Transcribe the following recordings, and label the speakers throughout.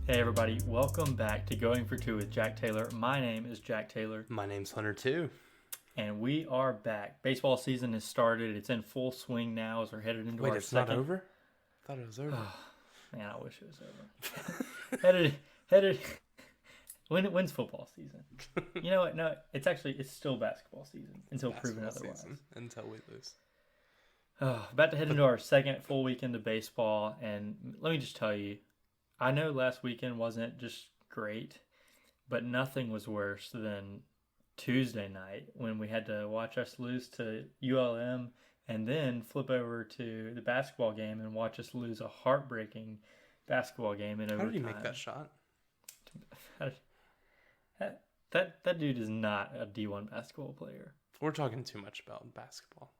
Speaker 1: Hey everybody, welcome back to Going for Two with Jack Taylor. My name is Jack Taylor,
Speaker 2: My name's Hunter too.
Speaker 1: and we are back. Baseball season has started. It's in full swing now as we're headed into
Speaker 2: Wait,
Speaker 1: our
Speaker 2: it's
Speaker 1: second.
Speaker 2: not over? I thought it was over.
Speaker 1: Man, I wish it was over. headed. When's football season? You know what? No, it's still basketball season until proven
Speaker 2: Basketball
Speaker 1: otherwise.
Speaker 2: season until we lose.
Speaker 1: About to head into our second full weekend of baseball, and let me just tell you, I know last weekend wasn't just great, but nothing was worse than Tuesday night when we had to watch us lose to ULM and then flip over to the basketball game and watch us lose a heartbreaking basketball game in
Speaker 2: How
Speaker 1: overtime.
Speaker 2: did he make that shot?
Speaker 1: That dude is not a D1 basketball player.
Speaker 2: We're talking too much about basketball.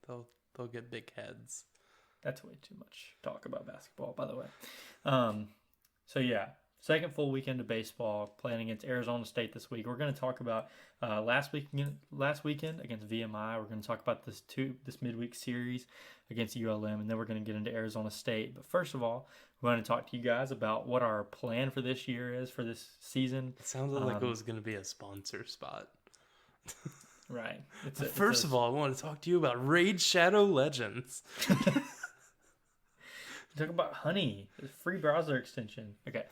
Speaker 2: They'll get big heads.
Speaker 1: That's way too much talk about basketball, by the way. So yeah, second full weekend of baseball, playing against Arizona State this week. We're going to talk about last weekend against VMI. We're going to talk about this midweek series against ULM, and then we're going to get into Arizona State. But first of all, we want to talk to you guys about what our plan for this year is for this season.
Speaker 2: It sounded like it was going to be a sponsor spot.
Speaker 1: Right.
Speaker 2: First of all, I want to talk to you about Raid Shadow Legends.
Speaker 1: Talk about Honey, the free browser extension. Okay.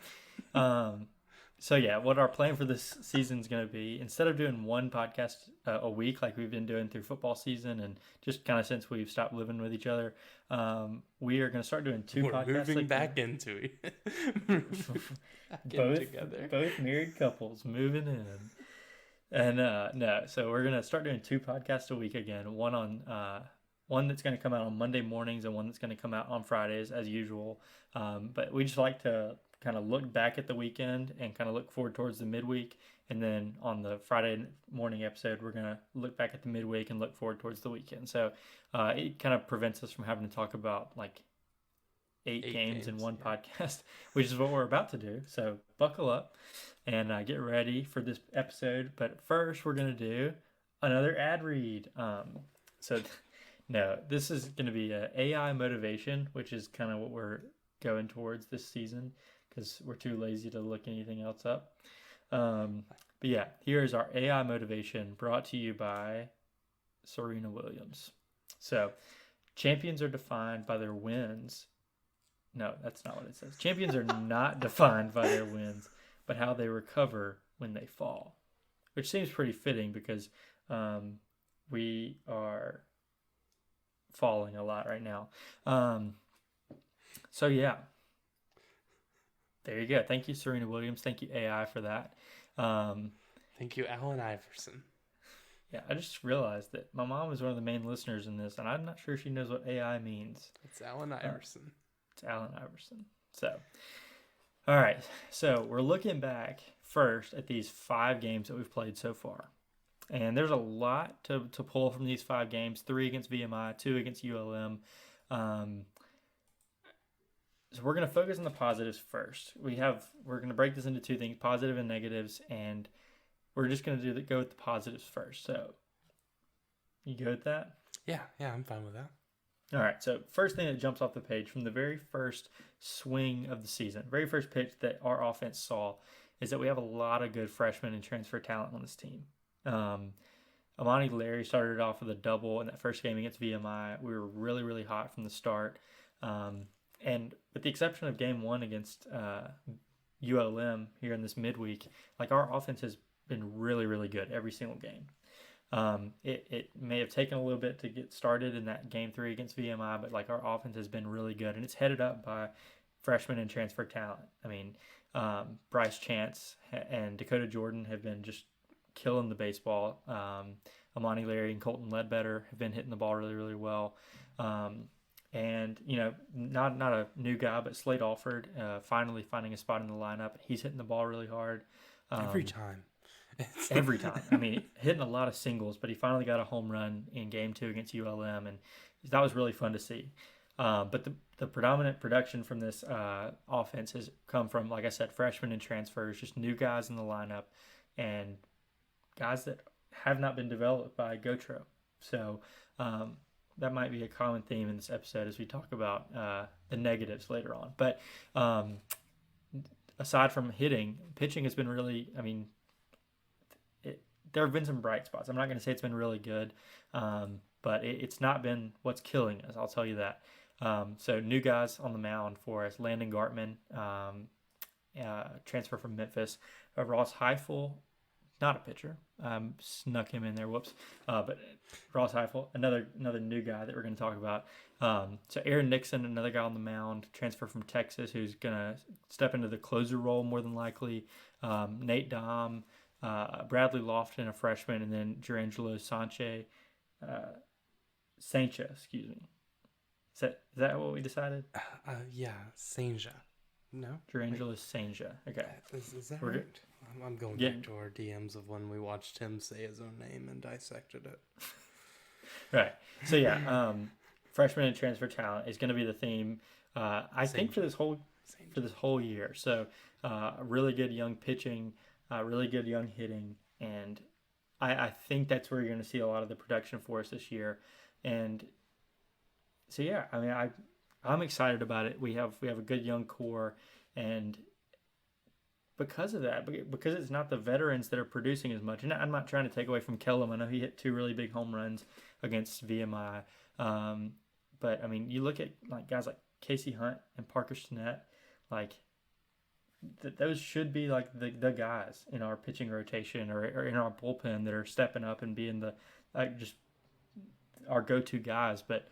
Speaker 1: So yeah, what our plan for this season is going to be, instead of doing one podcast a week like we've been doing through football season and just kind of since we've stopped living with each other, we are going to start doing two podcasts.
Speaker 2: We're moving back into it.
Speaker 1: Both married couples moving in. And no, so we're going to start doing two podcasts a week again, one that's going to come out on Monday mornings and one that's going to come out on Fridays as usual. But we just like to kind of look back at the weekend and kind of look forward towards the midweek. And then on the Friday morning episode, we're going to look back at the midweek and look forward towards the weekend. So it kind of prevents us from having to talk about like eight games in one podcast, which is what we're about to do. So buckle up and get ready for this episode. But first, we're going to do another ad read. No, this is going to be a AI motivation, which is kind of what we're going towards this season because we're too lazy to look anything else up. But yeah, here's our AI motivation brought to you by Serena Williams. So, champions are defined by their wins. No, that's not what it says. Champions are not defined by their wins, but how they recover when they fall, which seems pretty fitting because we are falling a lot right now. So yeah, there you go. Thank you, Serena Williams. Thank you, AI, for that.
Speaker 2: Thank you, Allen Iverson.
Speaker 1: Yeah, I just realized that my mom is one of the main listeners in this, and I'm not sure she knows what AI means.
Speaker 2: It's Allen Iverson.
Speaker 1: It's Allen Iverson. So, all right. So we're looking back first at these 5 games that we've played so far. And there's a lot to pull from these 5 games, 3 against VMI, 2 against ULM. So we're going to focus on the positives first. We're going to break this into 2 things, positive and negatives, and we're just going to go with the positives first. So you good with that?
Speaker 2: Yeah, I'm fine with that.
Speaker 1: All right, so first thing that jumps off the page from the very first swing of the season, very first pitch that our offense saw, is that we have a lot of good freshmen and transfer talent on this team. Amani Larry started off with a double in that first game against VMI. We were really, really hot from the start. And with the exception of game 1 against ULM here in this midweek, like our offense has been really, really good every single game. It may have taken a little bit to get started in that game 3 against VMI, but like our offense has been really good, and it's headed up by freshmen and transfer talent. I mean, Bryce Chance and Dakota Jordan have been just killing the baseball. Amani Larry and Colton Ledbetter have been hitting the ball really, really well. And, you know, not a new guy, but Slade Alford finally finding a spot in the lineup. He's hitting the ball really hard.
Speaker 2: Every time.
Speaker 1: Every time. I mean, hitting a lot of singles, but he finally got a home run in game 2 against ULM, and that was really fun to see. But the predominant production from this offense has come from, like I said, freshmen and transfers, just new guys in the lineup, and guys that have not been developed by Gotro. So that might be a common theme in this episode as we talk about the negatives later on. But aside from hitting, pitching has been really. I mean, there have been some bright spots. I'm not going to say it's been really good, but it's not been what's killing us. I'll tell you that. So new guys on the mound for us: Landon Gartman, transfer from Memphis, Ross Heifel, not a pitcher. Snuck him in there. Whoops. But Ross Heifel, another new guy that we're going to talk about. So Aaron Nixon, another guy on the mound, transfer from Texas, who's going to step into the closer role more than likely. Nate Dom, Bradley Lofton, a freshman, and then Jurangelo Sancha, excuse me. Is that what we decided?
Speaker 2: Yeah, Senja. No?
Speaker 1: Jurangelo Sancha. Okay.
Speaker 2: Is that right? I'm going back to our DMs of when we watched him say his own name and dissected it.
Speaker 1: Right. So yeah, freshman and transfer talent is going to be the theme. I think for this whole year. So really good young pitching, really good young hitting, and I think that's where you're going to see a lot of the production for us this year. And so yeah, I mean I'm excited about it. We have a good young core, and because of that, because it's not the veterans that are producing as much, and I'm not trying to take away from Kellum. I know he hit 2 really big home runs against VMI, but I mean you look at like guys like Casey Hunt and Parker Stinnett, like those should be like the guys in our pitching rotation or in our bullpen that are stepping up and being the just our go-to guys, but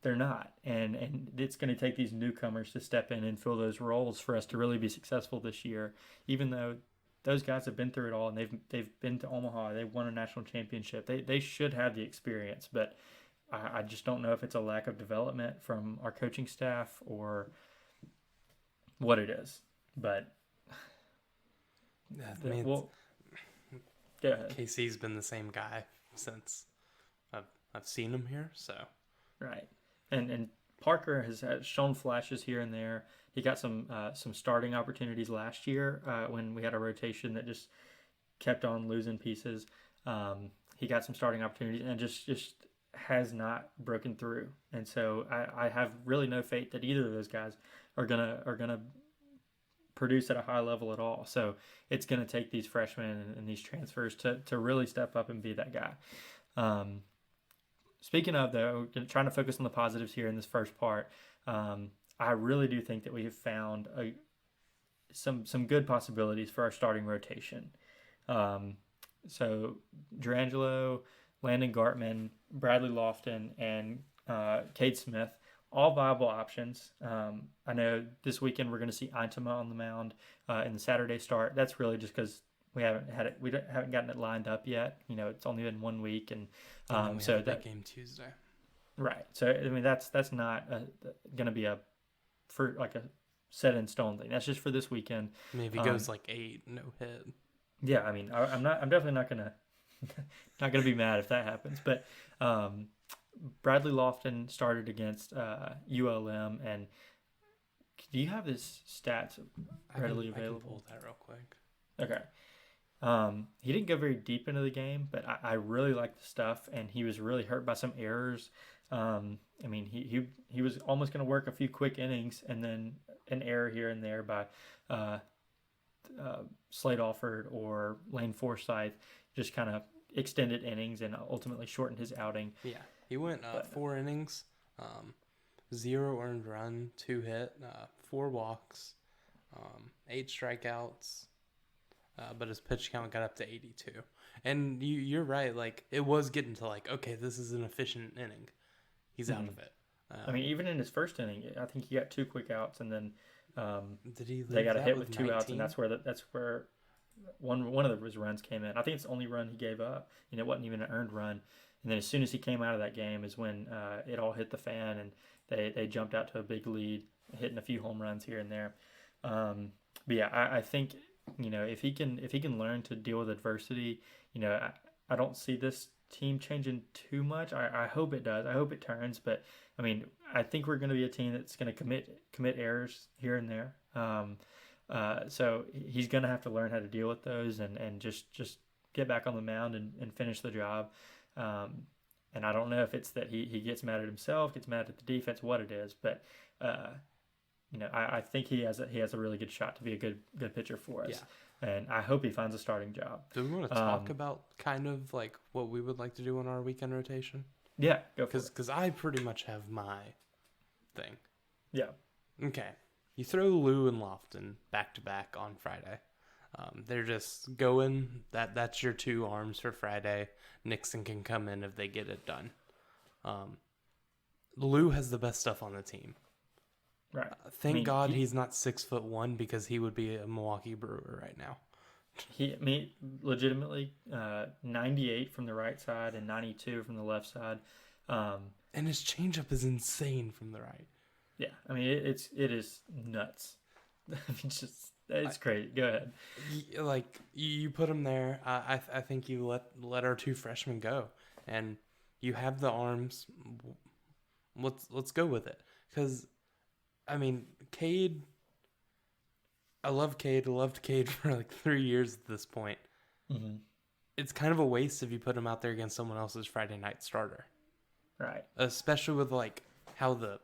Speaker 1: they're not, and it's going to take these newcomers to step in and fill those roles for us to really be successful this year. Even though those guys have been through it all and they've been to Omaha, they've won a national championship. They should have the experience, but I just don't know if it's a lack of development from our coaching staff or what it is. But
Speaker 2: yeah, I mean,
Speaker 1: go ahead.
Speaker 2: KC's been the same guy since I've seen him here, so
Speaker 1: right. And Parker has shown flashes here and there. He got some starting opportunities last year when we had a rotation that just kept on losing pieces. He got some starting opportunities and just has not broken through. And so I have really no faith that either of those guys are gonna produce at a high level at all. So it's gonna take these freshmen and these transfers to really step up and be that guy. Speaking of, though, trying to focus on the positives here in this first part, I really do think that we have found some good possibilities for our starting rotation. So Jurangelo, Landon Gartman, Bradley Lofton, and Cade Smith, all viable options. I know this weekend we're going to see Aintema on the mound in the Saturday start. That's really just because we haven't gotten it lined up yet. You know, it's only been 1 week, and
Speaker 2: so that game Tuesday,
Speaker 1: right? So I mean, that's not going to be a set in stone thing. That's just for this weekend.
Speaker 2: I mean, if he goes like 8, no hit.
Speaker 1: Yeah, I mean, I'm definitely not gonna be mad if that happens. But Bradley Lofton started against ULM, and do you have his stats readily available?
Speaker 2: I can pull that real quick.
Speaker 1: Okay. He didn't go very deep into the game, but I really liked the stuff, and he was really hurt by some errors. I mean, he was almost going to work a few quick innings, and then an error here and there by Slade Alford or Lane Forsythe just kind of extended innings and ultimately shortened his outing.
Speaker 2: Yeah, he went 4 innings, 0 earned run, 2 hit, 4 walks, 8 strikeouts. But his pitch count got up to 82. And you're right. Like, it was getting to like, okay, this is an efficient inning. He's out of it.
Speaker 1: I mean, even in his first inning, I think he got 2 quick outs, and then
Speaker 2: they
Speaker 1: got a hit with 2 outs, and that's where one of his runs came in. I think it's the only run he gave up, and it wasn't even an earned run. And then as soon as he came out of that game is when it all hit the fan, and they jumped out to a big lead, hitting a few home runs here and there. But yeah, I think, you know, if he can learn to deal with adversity, you know, I don't see this team changing too much. I hope it does. I hope it turns. But I mean, I think we're going to be a team that's going to commit errors here and there. So he's going to have to learn how to deal with those and just get back on the mound and finish the job. And I don't know if it's that he gets mad at himself, gets mad at the defense, what it is, but I think he has a really good shot to be a good pitcher for us. And I hope he finds a starting job.
Speaker 2: Do we want to talk about kind of like what we would like to do on our weekend rotation?
Speaker 1: Yeah, go for it.
Speaker 2: Because I pretty much have my thing.
Speaker 1: Yeah.
Speaker 2: Okay. You throw Lou and Lofton back to back on Friday. They're just going. That's your two arms for Friday. Nixon can come in if they get it done. Lou has the best stuff on the team.
Speaker 1: Right.
Speaker 2: Thank God he's not 6'1" because he would be a Milwaukee Brewer right now.
Speaker 1: Legitimately, 98 from the right side and 92 from the left side.
Speaker 2: And his changeup is insane from the right.
Speaker 1: Yeah, I mean it is nuts. It's crazy. Go ahead.
Speaker 2: Like you put him there. I think you let our two freshmen go, and you have the arms. Let's go with it. Because, I mean, Cade. I love Cade. I loved Cade for like 3 years at this point.
Speaker 1: Mm-hmm.
Speaker 2: It's kind of a waste if you put him out there against someone else's Friday night starter.
Speaker 1: Right.
Speaker 2: Especially with like how the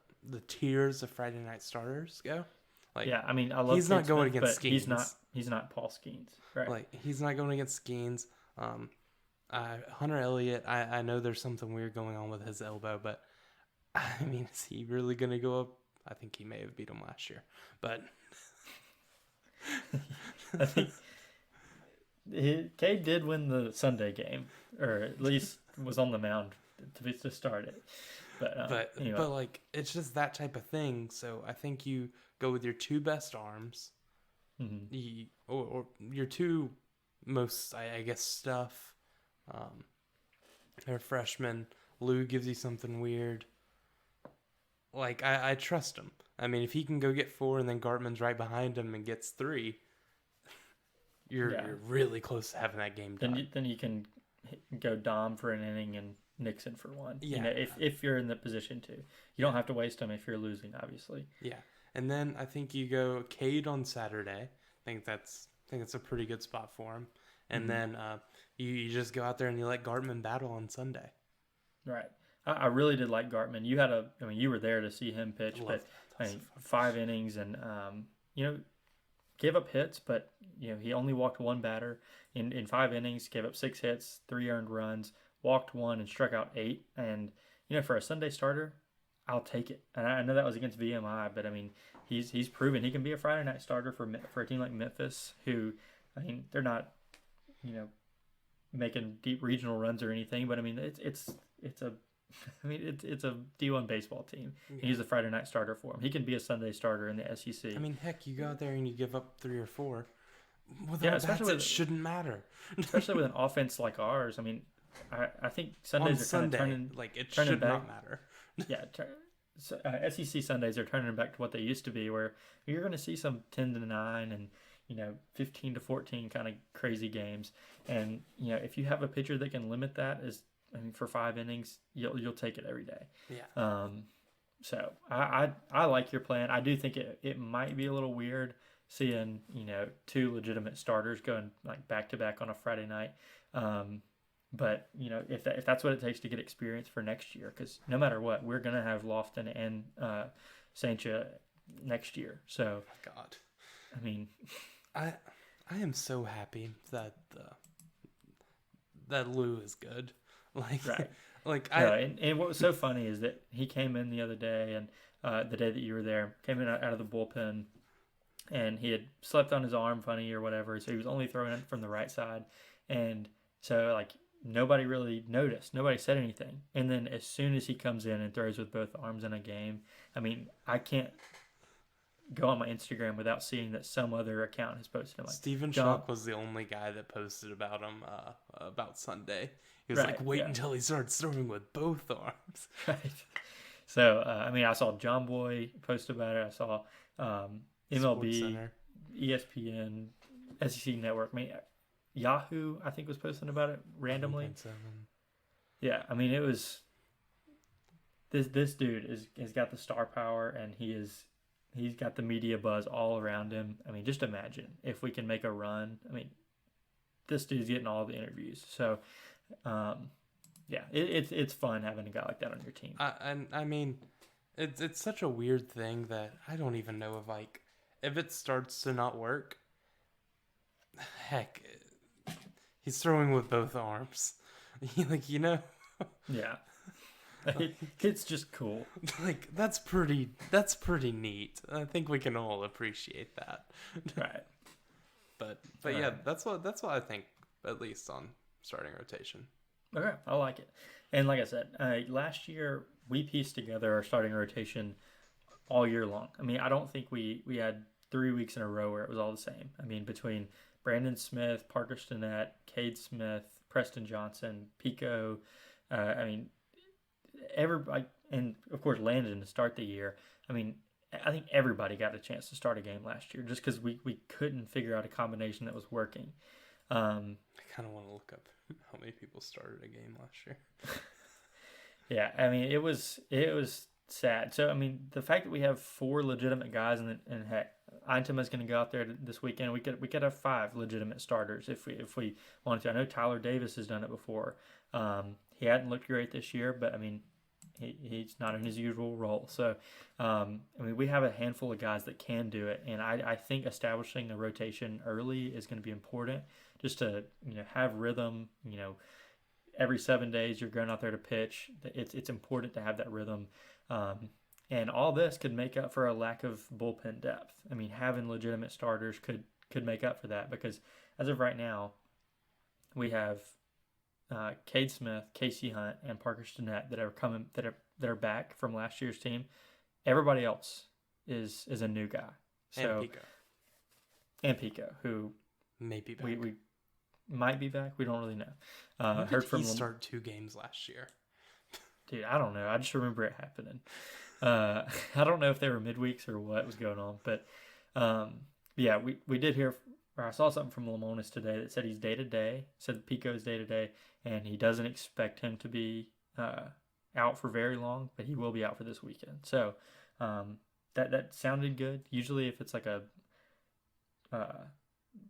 Speaker 2: tiers of Friday night starters go. Like,
Speaker 1: yeah, I mean, I love.
Speaker 2: He's not going against
Speaker 1: Skeens. He's not Paul Skeens. Right.
Speaker 2: Like he's not going against Skeens. Hunter Elliott. I know there's something weird going on with his elbow, but I mean, is he really going to go up? I think he may have beat him last year, but
Speaker 1: I think Cade did win the Sunday game, or at least was on the mound to start it. But anyway.
Speaker 2: But like it's just that type of thing. So I think you go with your two best arms, or your two most, I guess, stuff. They're freshmen. Lou gives you something weird. Like I trust him. I mean, if he can go get 4 and then Gartman's right behind him and gets 3, you're really close to having that game done.
Speaker 1: Then you can go Dom for an inning and Nixon for 1.
Speaker 2: Yeah.
Speaker 1: If you're in the position to, you don't have to waste them if you're losing, obviously.
Speaker 2: Yeah, and then I think you go Cade on Saturday. I think that's a pretty good spot for him. And then you just go out there and you let Gartman battle on Sunday.
Speaker 1: Right. I really did like Gartman. You were there to see him pitch, but 5 innings and gave up hits, but he only walked 1 batter in 5 innings, gave up 6 hits, 3 earned runs, walked 1 and struck out 8. And for a Sunday starter, I'll take it. And I know that was against VMI, but I mean he's proven he can be a Friday night starter for a team like Memphis, who they're not making deep regional runs or anything, but I mean it's a D1 baseball team. Yeah. He's a Friday night starter for him. He can be a Sunday starter in the SEC.
Speaker 2: I mean, heck, you go out there and you give up 3 or 4. Especially it shouldn't matter.
Speaker 1: Especially with an offense like ours. I mean, I think Sundays are kind of turning
Speaker 2: it should
Speaker 1: back.
Speaker 2: Not matter.
Speaker 1: SEC Sundays are turning back to what they used to be, where you're going to see some 10-9 and 15-14 kind of crazy games. And if you have a pitcher that can limit that, for 5 innings, you'll take it every day.
Speaker 2: Yeah.
Speaker 1: So I like your plan. I do think it might be a little weird seeing 2 legitimate starters going like back to back on a Friday night. But if that's what it takes to get experience for next year, because no matter what, we're gonna have Lofton and Sancha next year. So
Speaker 2: God,
Speaker 1: I mean,
Speaker 2: I am so happy that that Lou is good.
Speaker 1: And what was so funny is that he came in the other day, and the day that you were there, came in out of the bullpen, and he had slept on his arm funny or whatever, so he was only throwing it from the right side, and so like nobody really noticed, nobody said anything, and then as soon as he comes in and throws with both arms in a game, I mean, I can't go on my Instagram without seeing that some other account has posted him. Like,
Speaker 2: Stephen Schock was the only guy that posted about him about Sunday. He was wait until he starts throwing with both arms.
Speaker 1: Right. So, I saw John Boy post about it. I saw MLB, ESPN, SEC Network. Yahoo, I think, was posting about it randomly.
Speaker 2: 1.7.
Speaker 1: Yeah, I mean, it was... This dude has got the star power, and he's got the media buzz all around him. I mean, just imagine if we can make a run. I mean, this dude's getting all the interviews. So... it's fun having a guy like that on your team.
Speaker 2: I mean, It's such a weird thing that I don't even know if it starts to not work. Heck, he's throwing with both arms.
Speaker 1: Yeah. It's just cool.
Speaker 2: That's pretty neat. I think we can all appreciate that.
Speaker 1: Right.
Speaker 2: But yeah, that's what I think, at least on starting rotation.
Speaker 1: Okay, I like it. And like I said, last year we pieced together our starting rotation all year long. I mean, I don't think we had 3 weeks in a row where it was all the same. I mean, between Brandon Smith, Parker Stinnett, Cade Smith, Preston Johnson, Pico, I mean, everybody, and of course Landon to start the year. I mean, I think everybody got a chance to start a game last year just because we couldn't figure out a combination that was working.
Speaker 2: I kind of want to look up how many people started a game last year.
Speaker 1: Yeah, I mean it was sad. So I mean the fact that we have 4 legitimate guys and heck, Eintema is going to go out there this weekend. We could have 5 legitimate starters if we wanted to. I know Tyler Davis has done it before. He hadn't looked great this year, but I mean he's not in his usual role. So I mean we have a handful of guys that can do it, and I think establishing a rotation early is going to be important just to have rhythm. Every 7 days you're going out there to pitch. It's important to have that rhythm. And all this could make up for a lack of bullpen depth. I mean, having legitimate starters could make up for that because as of right now, we have Cade Smith, Casey Hunt, and Parker Stinnett that are back from last year's team. Everybody else is a new guy. And Pico, who
Speaker 2: may be back.
Speaker 1: We might be back. We don't really know.
Speaker 2: When did he start 2 games last year?
Speaker 1: Dude, I don't know. I just remember it happening. I don't know if they were midweeks or what was going on, but yeah, we did hear. Or I saw something from Lemonis today that said he's day to day. Said Pico's day to day, and he doesn't expect him to be out for very long, but he will be out for this weekend. So that sounded good. Usually, if it's like a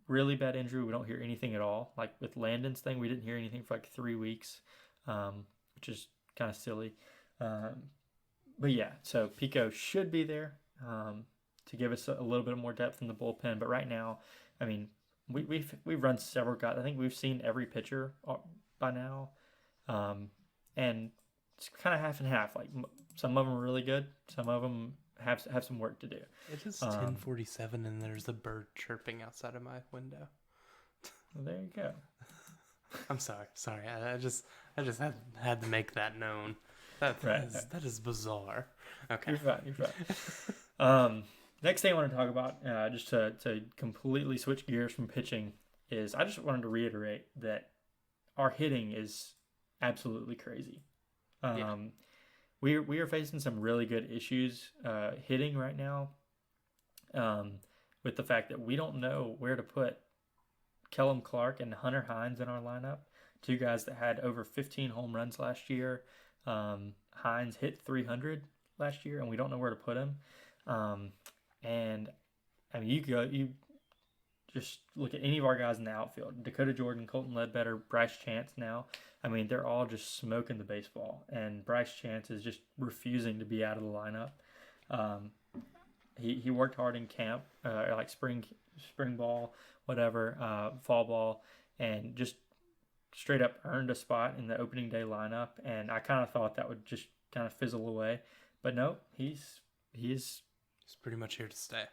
Speaker 1: really bad injury, we don't hear anything at all. Like with Landon's thing, we didn't hear anything for like 3 weeks, which is kind of silly. But yeah, so Pico should be there to give us a little bit more depth in the bullpen. But right now, I mean, we've run several guys. I think we've seen every pitcher by now, and it's kind of half and half. Like some of them are really good, some of them have some work to do.
Speaker 2: It is 10:47, and there's a bird chirping outside of my window.
Speaker 1: Well, there you go.
Speaker 2: I'm sorry. I just had to make that known. That is bizarre. Okay,
Speaker 1: you're fine. Next thing I want to talk about, just to completely switch gears from pitching, is I just wanted to reiterate that our hitting is absolutely crazy. We are facing some really good issues hitting right now, with the fact that we don't know where to put Kellum Clark and Hunter Hines in our lineup, 2 guys that had over 15 home runs last year. Hines hit 300 last year, and we don't know where to put him. And I mean, you just look at any of our guys in the outfield: Dakota Jordan, Colton Ledbetter, Bryce Chance. Now, I mean, they're all just smoking the baseball, and Bryce Chance is just refusing to be out of the lineup. He worked hard in camp, like spring ball, whatever, fall ball, and just straight up earned a spot in the opening day lineup. And I kind of thought that would just kind of fizzle away, but no, he's
Speaker 2: pretty much here to stay.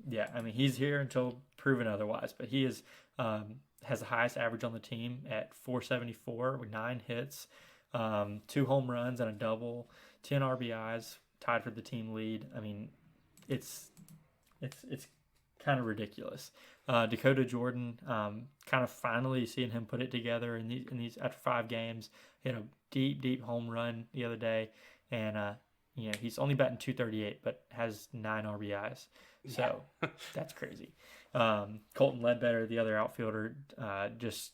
Speaker 1: Yeah, I mean, he's here until proven otherwise, but he is has the highest average on the team at 474 with 9 hits, 2 home runs and a double, 10 RBIs, tied for the team lead. I mean, it's kind of ridiculous. Dakota Jordan, kind of finally seeing him put it together in these after 5 games. He had a deep home run the other day, and he's only batting .238, but has 9 RBIs. So that's crazy. Colton Ledbetter, the other outfielder, just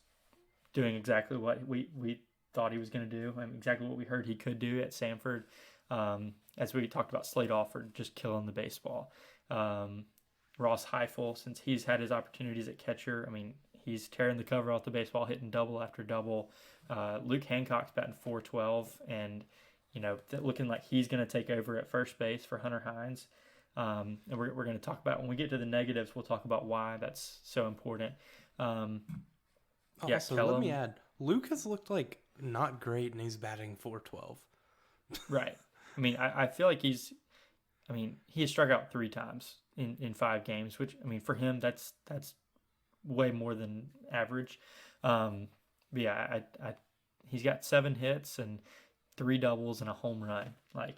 Speaker 1: doing exactly what we thought he was going to do. I mean, exactly what we heard he could do at Sanford. As we talked about, Slade Alford just killing the baseball. Ross Heifel, since he's had his opportunities at catcher, I mean, he's tearing the cover off the baseball, hitting double after double. Luke Hancock's batting .412, and looking like he's going to take over at first base for Hunter Hines. And we're going to talk about, when we get to the negatives, we'll talk about why that's so important.
Speaker 2: Also, let me add, Luke has looked like not great, and he's batting .412.
Speaker 1: Right. I mean, I feel like he has struck out 3 times in 5 games, which, I mean, for him, that's way more than average. He's got 7 hits and 3 doubles and a home run. Like,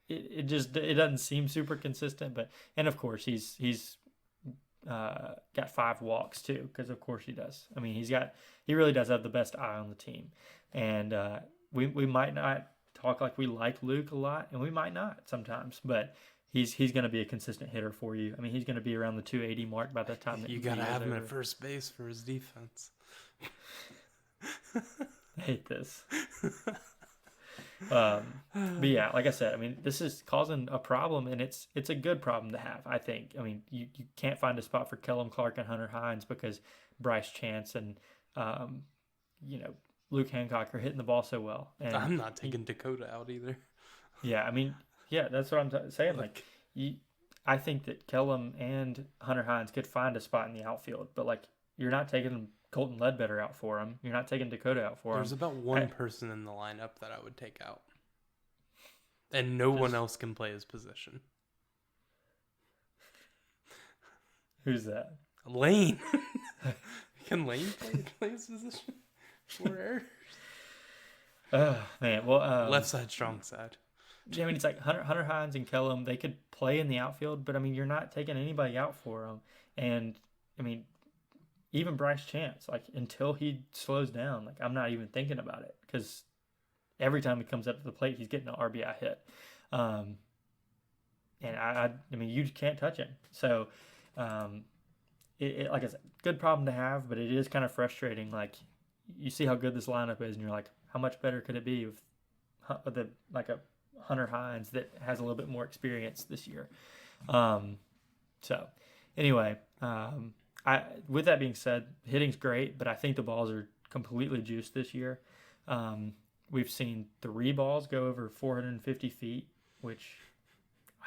Speaker 1: it doesn't seem super consistent, and of course he's got 5 walks too, because of course he does. I mean, he really does have the best eye on the team, and we might not talk like we like Luke a lot, and we might not sometimes, but he's going to be a consistent hitter for you. I mean, he's going to be around the 280 mark by the time that
Speaker 2: you got to have him at first base for his defense.
Speaker 1: I hate this. But yeah, like I said, I mean, this is causing a problem, and it's a good problem to have, I think. I mean, you can't find a spot for Kellum Clark and Hunter Hines because Bryce Chance and Luke Hancock are hitting the ball so well. And
Speaker 2: I'm not taking Dakota out either.
Speaker 1: Yeah, I mean, yeah, that's what I'm saying. Like, I think that Kellum and Hunter Hines could find a spot in the outfield, but like, you're not taking Colton Ledbetter out for him. You're not taking Dakota out for him.
Speaker 2: There's about one person in the lineup that I would take out, and no one else can play his position.
Speaker 1: Who's that?
Speaker 2: Lane. Can Lane play his position? 4 errors.
Speaker 1: Oh man, well,
Speaker 2: left side, strong side.
Speaker 1: Yeah, I mean, it's like Hunter Hines and Kellum. They could play in the outfield, but I mean, you're not taking anybody out for them. And I mean, even Bryce Chance, like, until he slows down, like, I'm not even thinking about it, because every time he comes up to the plate, he's getting an RBI hit. And I mean, you can't touch him. So, like I said, good problem to have, but it is kind of frustrating. Like, you see how good this lineup is, and you're like, how much better could it be with a Hunter Hines that has a little bit more experience this year? So, anyway, with that being said, hitting's great, but I think the balls are completely juiced this year. We've seen 3 balls go over 450 feet, which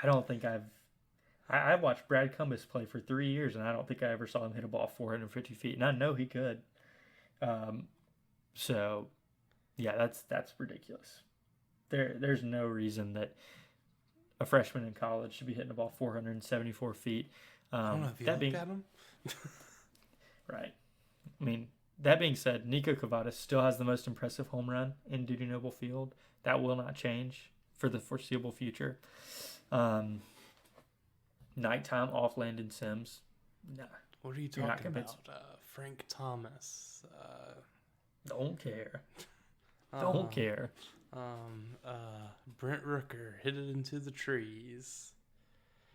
Speaker 1: I don't think I've watched Brad Cumbas play for 3 years, and I don't think I ever saw him hit a ball 450 feet, and I know he could. So, yeah, that's ridiculous. There's no reason that a freshman in college should be hitting a ball 474 feet.
Speaker 2: I don't know if you looked at him.
Speaker 1: Right. I mean, that being said, Nico Cavadas still has the most impressive home run in Dudy Noble Field. That will not change for the foreseeable future. Nighttime off Landon Sims. Nah.
Speaker 2: What are you talking about? Frank Thomas.
Speaker 1: Don't care. Don't care.
Speaker 2: Brent Rooker hit it into the trees.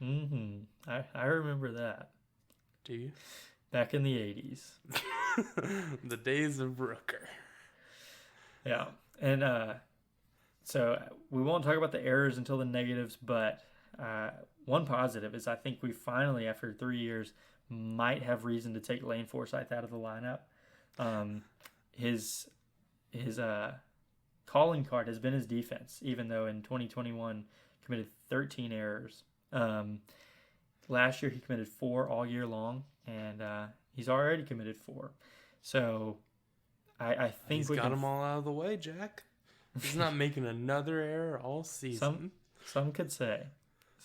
Speaker 1: I remember that.
Speaker 2: Do you?
Speaker 1: Back in the 80s.
Speaker 2: The days of Rooker.
Speaker 1: Yeah. And so we won't talk about the errors until the negatives, but one positive is I think we finally, after 3 years, might have reason to take Lane Forsythe out of the lineup. His calling card has been his defense, even though in 2021 committed 13 errors. Last year he committed 4 all year long, and he's already committed 4. So I think
Speaker 2: he's got them all out of the way, Jack. He's not making another error all season.
Speaker 1: Some could say.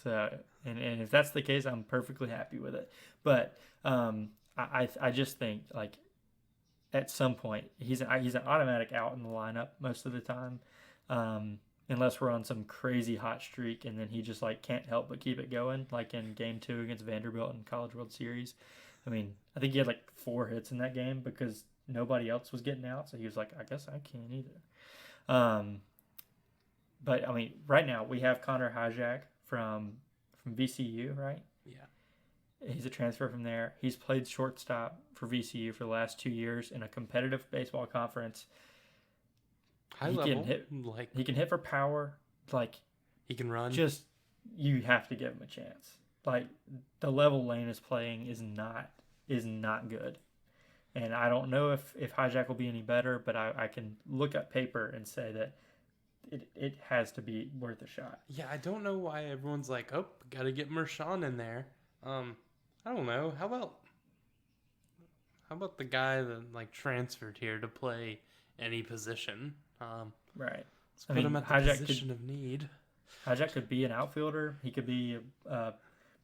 Speaker 1: So, and if that's the case, I'm perfectly happy with it. But I just think, like, at some point he's an automatic out in the lineup most of the time, unless we're on some crazy hot streak, and then he just like can't help but keep it going, like in Game 2 against Vanderbilt in College World Series. I mean, I think he had like 4 hits in that game because nobody else was getting out, so he was like, I guess I can't either. But I mean, right now we have Connor Hajek from VCU, right?
Speaker 2: Yeah.
Speaker 1: He's a transfer from there. He's played shortstop for VCU for the last 2 years in a competitive baseball conference.
Speaker 2: High level.
Speaker 1: He can hit for power. Like,
Speaker 2: he can run.
Speaker 1: Just, you have to give him a chance. Like, the level Lane is playing is not good. And I don't know if Hijack will be any better, but I can look at paper and say that it has to be worth a shot.
Speaker 2: Yeah, I don't know why everyone's like, oh, got to get Mershawn in there. I don't know. How about the guy that like transferred here to play any position?
Speaker 1: Right.
Speaker 2: Let's put him at the position of need.
Speaker 1: Hijack could be an outfielder. He could be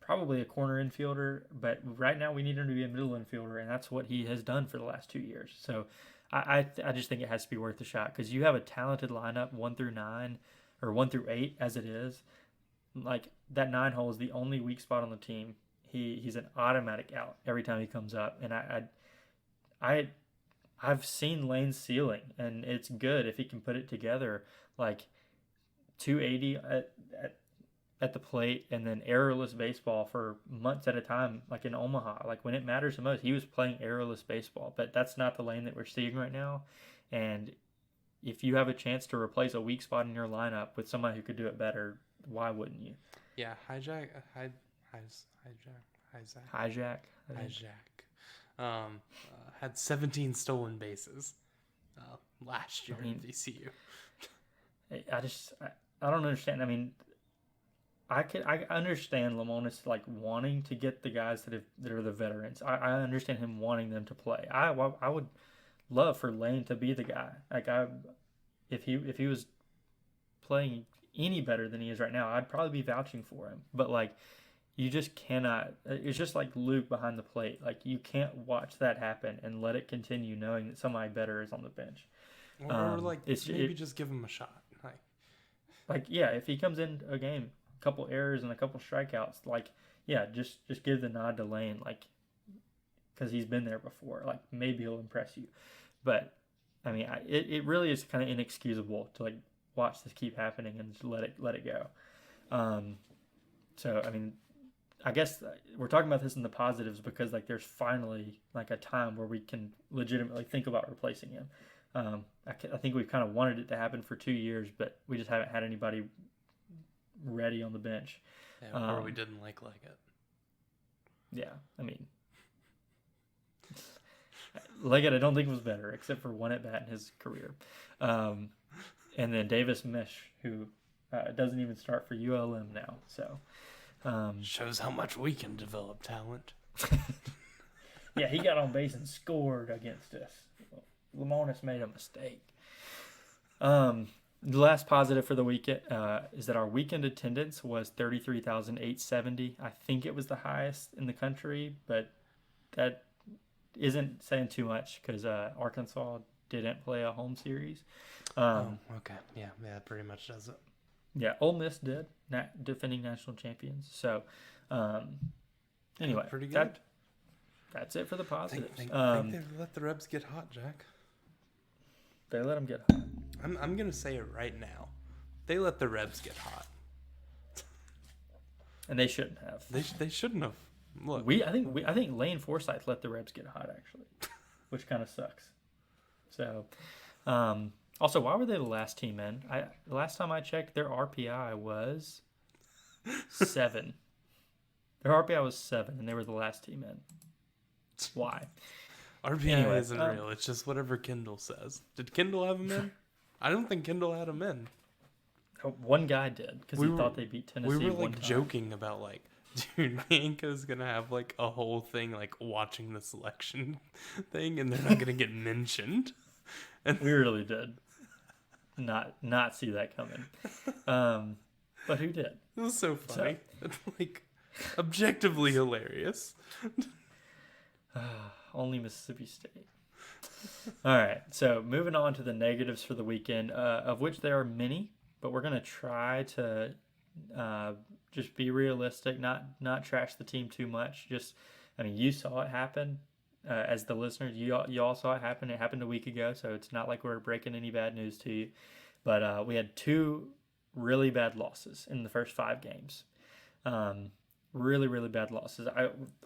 Speaker 1: probably a corner infielder, but right now we need him to be a middle infielder, and that's what he has done for the last 2 years. So I just think it has to be worth a shot because you have a talented lineup 1 through 9 or 1 through 8 as it is. Like that 9 hole is the only weak spot on the team. He's an automatic out every time he comes up, and I've seen Lane's ceiling, and it's good if he can put it together. Like 280 at the plate, and then errorless baseball for months at a time, like in Omaha. Like when it matters the most, he was playing errorless baseball, but that's not the Lane that we're seeing right now. And if you have a chance to replace a weak spot in your lineup with somebody who could do it better, why wouldn't you?
Speaker 2: Yeah, Hijack. Had 17 stolen bases last year in VCU.
Speaker 1: I don't understand. I mean, I understand Lemonis like wanting to get the guys that are the veterans. I understand him wanting them to play. I would love for Lane to be the guy. Like if he was playing any better than he is right now, I'd probably be vouching for him. But like, you just cannot. It's just like Luke behind the plate. Like you can't watch that happen and let it continue, knowing that somebody better is on the bench.
Speaker 2: Or just give him a shot.
Speaker 1: Like yeah, if he comes in a game, a couple errors and a couple strikeouts, like yeah, just give the nod to Lane, like because he's been there before. Like maybe he'll impress you, but I mean, it really is kind of inexcusable to like watch this keep happening and just let it go. So I mean, I guess we're talking about this in the positives because like there's finally like a time where we can legitimately think about replacing him. I think we've kind of wanted it to happen for 2 years, but we just haven't had anybody ready on the bench.
Speaker 2: Yeah, or we didn't like it.
Speaker 1: Yeah, I mean, Leggett I don't think was better except for one at bat in his career. And then Davis Mish, who doesn't even start for ULM now. So
Speaker 2: shows how much we can develop talent.
Speaker 1: Yeah, he got on base and scored against us. Lemonis made a mistake. The last positive for the weekend is that our weekend attendance was 33,870. I think it was the highest in the country, but that isn't saying too much because Arkansas didn't play a home series.
Speaker 2: Okay. Yeah, that pretty much does it.
Speaker 1: Yeah, Ole Miss did, defending national champions. So, anyway,
Speaker 2: pretty good.
Speaker 1: That's it for the positives.
Speaker 2: I think they let the Rebs get hot, Jack.
Speaker 1: They let them get hot.
Speaker 2: I'm gonna say it right now. They let the Rebs get hot,
Speaker 1: and they shouldn't have.
Speaker 2: They shouldn't have. Look,
Speaker 1: I think Lane Forsythe let the Rebs get hot actually, which kind of sucks. So, also, why were they the last team in? The last time I checked, their RPI was 7. Their RPI was 7, and they were the last team in. Why?
Speaker 2: RPI isn't real. It's just whatever Kendall says. Did Kendall have him in? I don't think Kendall had him in.
Speaker 1: One guy did because he thought they beat Tennessee.
Speaker 2: We were joking about like, dude, Bianca's gonna have like a whole thing like watching the selection thing, and they're not gonna get mentioned.
Speaker 1: And we really did not see that coming. But who did?
Speaker 2: It was so funny. It's like objectively hilarious.
Speaker 1: Only Mississippi State. All right, so moving on to the negatives for the weekend, of which there are many, but we're going to try to just be realistic, not trash the team too much. You saw it happen. As the listeners, you all saw it happen. It happened a week ago, so it's not like we're breaking any bad news to you. But we had 2 really bad losses in the first 5 games. Really, really bad losses.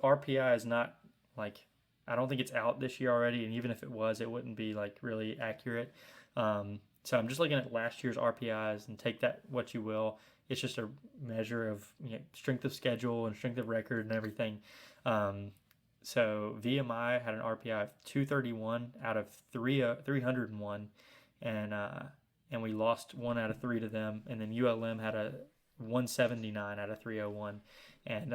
Speaker 1: RPI is not like, I don't think it's out this year already, and even if it was, it wouldn't be like really accurate. So I'm just looking at last year's RPIs and take that what you will. It's just a measure of strength of schedule and strength of record and everything. So VMI had an RPI of 231 out of 301, and and we lost 1 out of 3 to them. And then ULM had a 179 out of 301, and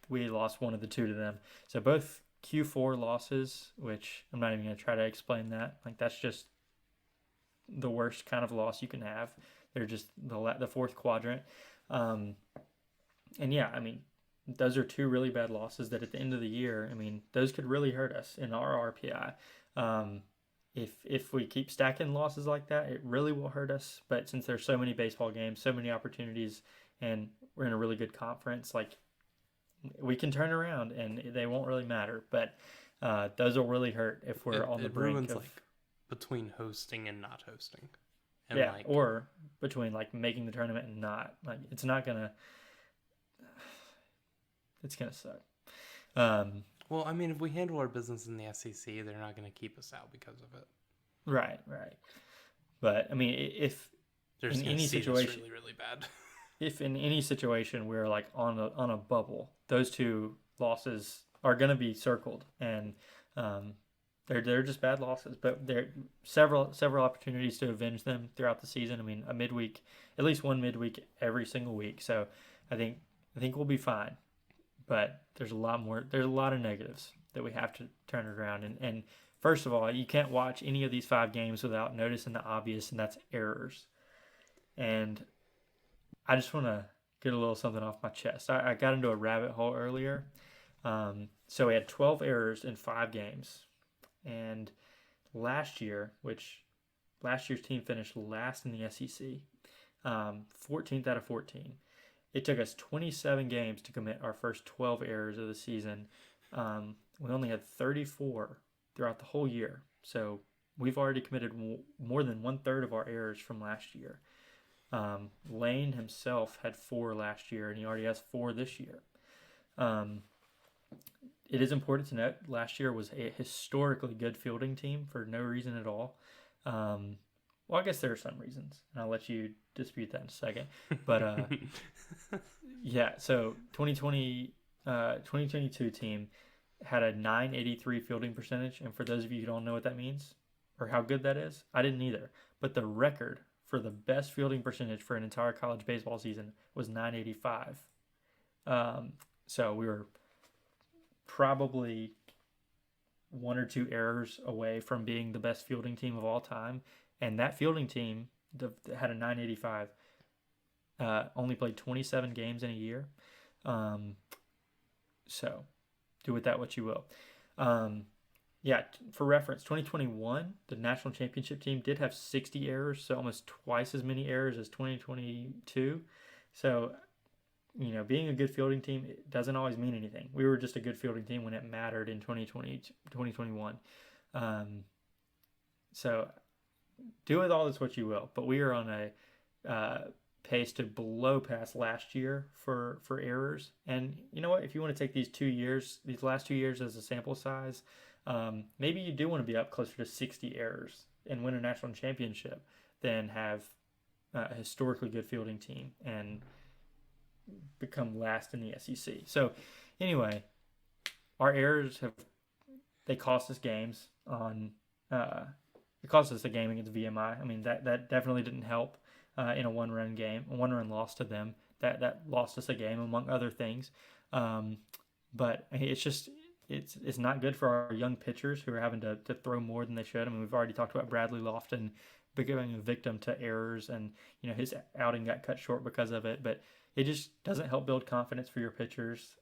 Speaker 1: we lost 1 of the 2 to them. So both Q4 losses, which I'm not even going to try to explain that. Like, that's just the worst kind of loss you can have. They're just the fourth quadrant. And yeah, I mean, those are 2 really bad losses that at the end of the year, I mean, those could really hurt us in our RPI. If we keep stacking losses like that, it really will hurt us. But since there's so many baseball games, so many opportunities, and we're in a really good conference, like, we can turn around and they won't really matter. But those will really hurt if we're on the brink
Speaker 2: ruins,
Speaker 1: of,
Speaker 2: like, between hosting and not hosting. And
Speaker 1: yeah, or between, like, making the tournament and not. Like, it's gonna suck.
Speaker 2: Well, I mean, if we handle our business in the SEC, they're not going to keep us out because of it.
Speaker 1: Right. But I mean, if
Speaker 2: There's
Speaker 1: in any situation,
Speaker 2: really, really bad.
Speaker 1: if in any situation we're like on a bubble, those 2 losses are going to be circled, and they're just bad losses. But there are several opportunities to avenge them throughout the season. I mean, a midweek, at least one midweek every single week. So I think we'll be fine. But there's a lot of negatives that we have to turn it around. And first of all, you can't watch any of these 5 games without noticing the obvious, and that's errors. And I just want to get a little something off my chest. I got into a rabbit hole earlier. So we had 12 errors in 5 games. And last year's team finished last in the SEC, 14th out of 14. It took us 27 games to commit our first 12 errors of the season. We only had 34 throughout the whole year. So we've already committed more than 1/3 of our errors from last year. Lane himself had 4 last year, and he already has 4 this year. It is important to note, last year was a historically good fielding team for no reason at all. Well, I guess there are some reasons, and I'll let you dispute that in a second. But yeah, so 2022 team had a 983 fielding percentage, and for those of you who don't know what that means or how good that is, I didn't either. But the record for the best fielding percentage for an entire college baseball season was 985. So we were probably 1 or 2 errors away from being the best fielding team of all time. And that fielding team that had a 985 only played 27 games in a year. So do with that what you will. Yeah, for reference, 2021, the national championship team did have 60 errors, so almost twice as many errors as 2022. So, you know, being a good fielding team, it doesn't always mean anything. We were just a good fielding team when it mattered in 2021. So do with all this what you will, but we are on a pace to blow past last year for errors. And you know what? If you want to take these last 2 years as a sample size, maybe you do want to be up closer to 60 errors and win a national championship than have a historically good fielding team and become last in the SEC. So anyway, our errors they cost us games on it cost us a game against VMI. I mean, that definitely didn't help in a one-run loss to them. That lost us a game, among other things. But it's not good for our young pitchers who are having to throw more than they should. I mean, we've already talked about Bradley Lofton becoming a victim to errors, and you know his outing got cut short because of it. But it just doesn't help build confidence for your pitchers.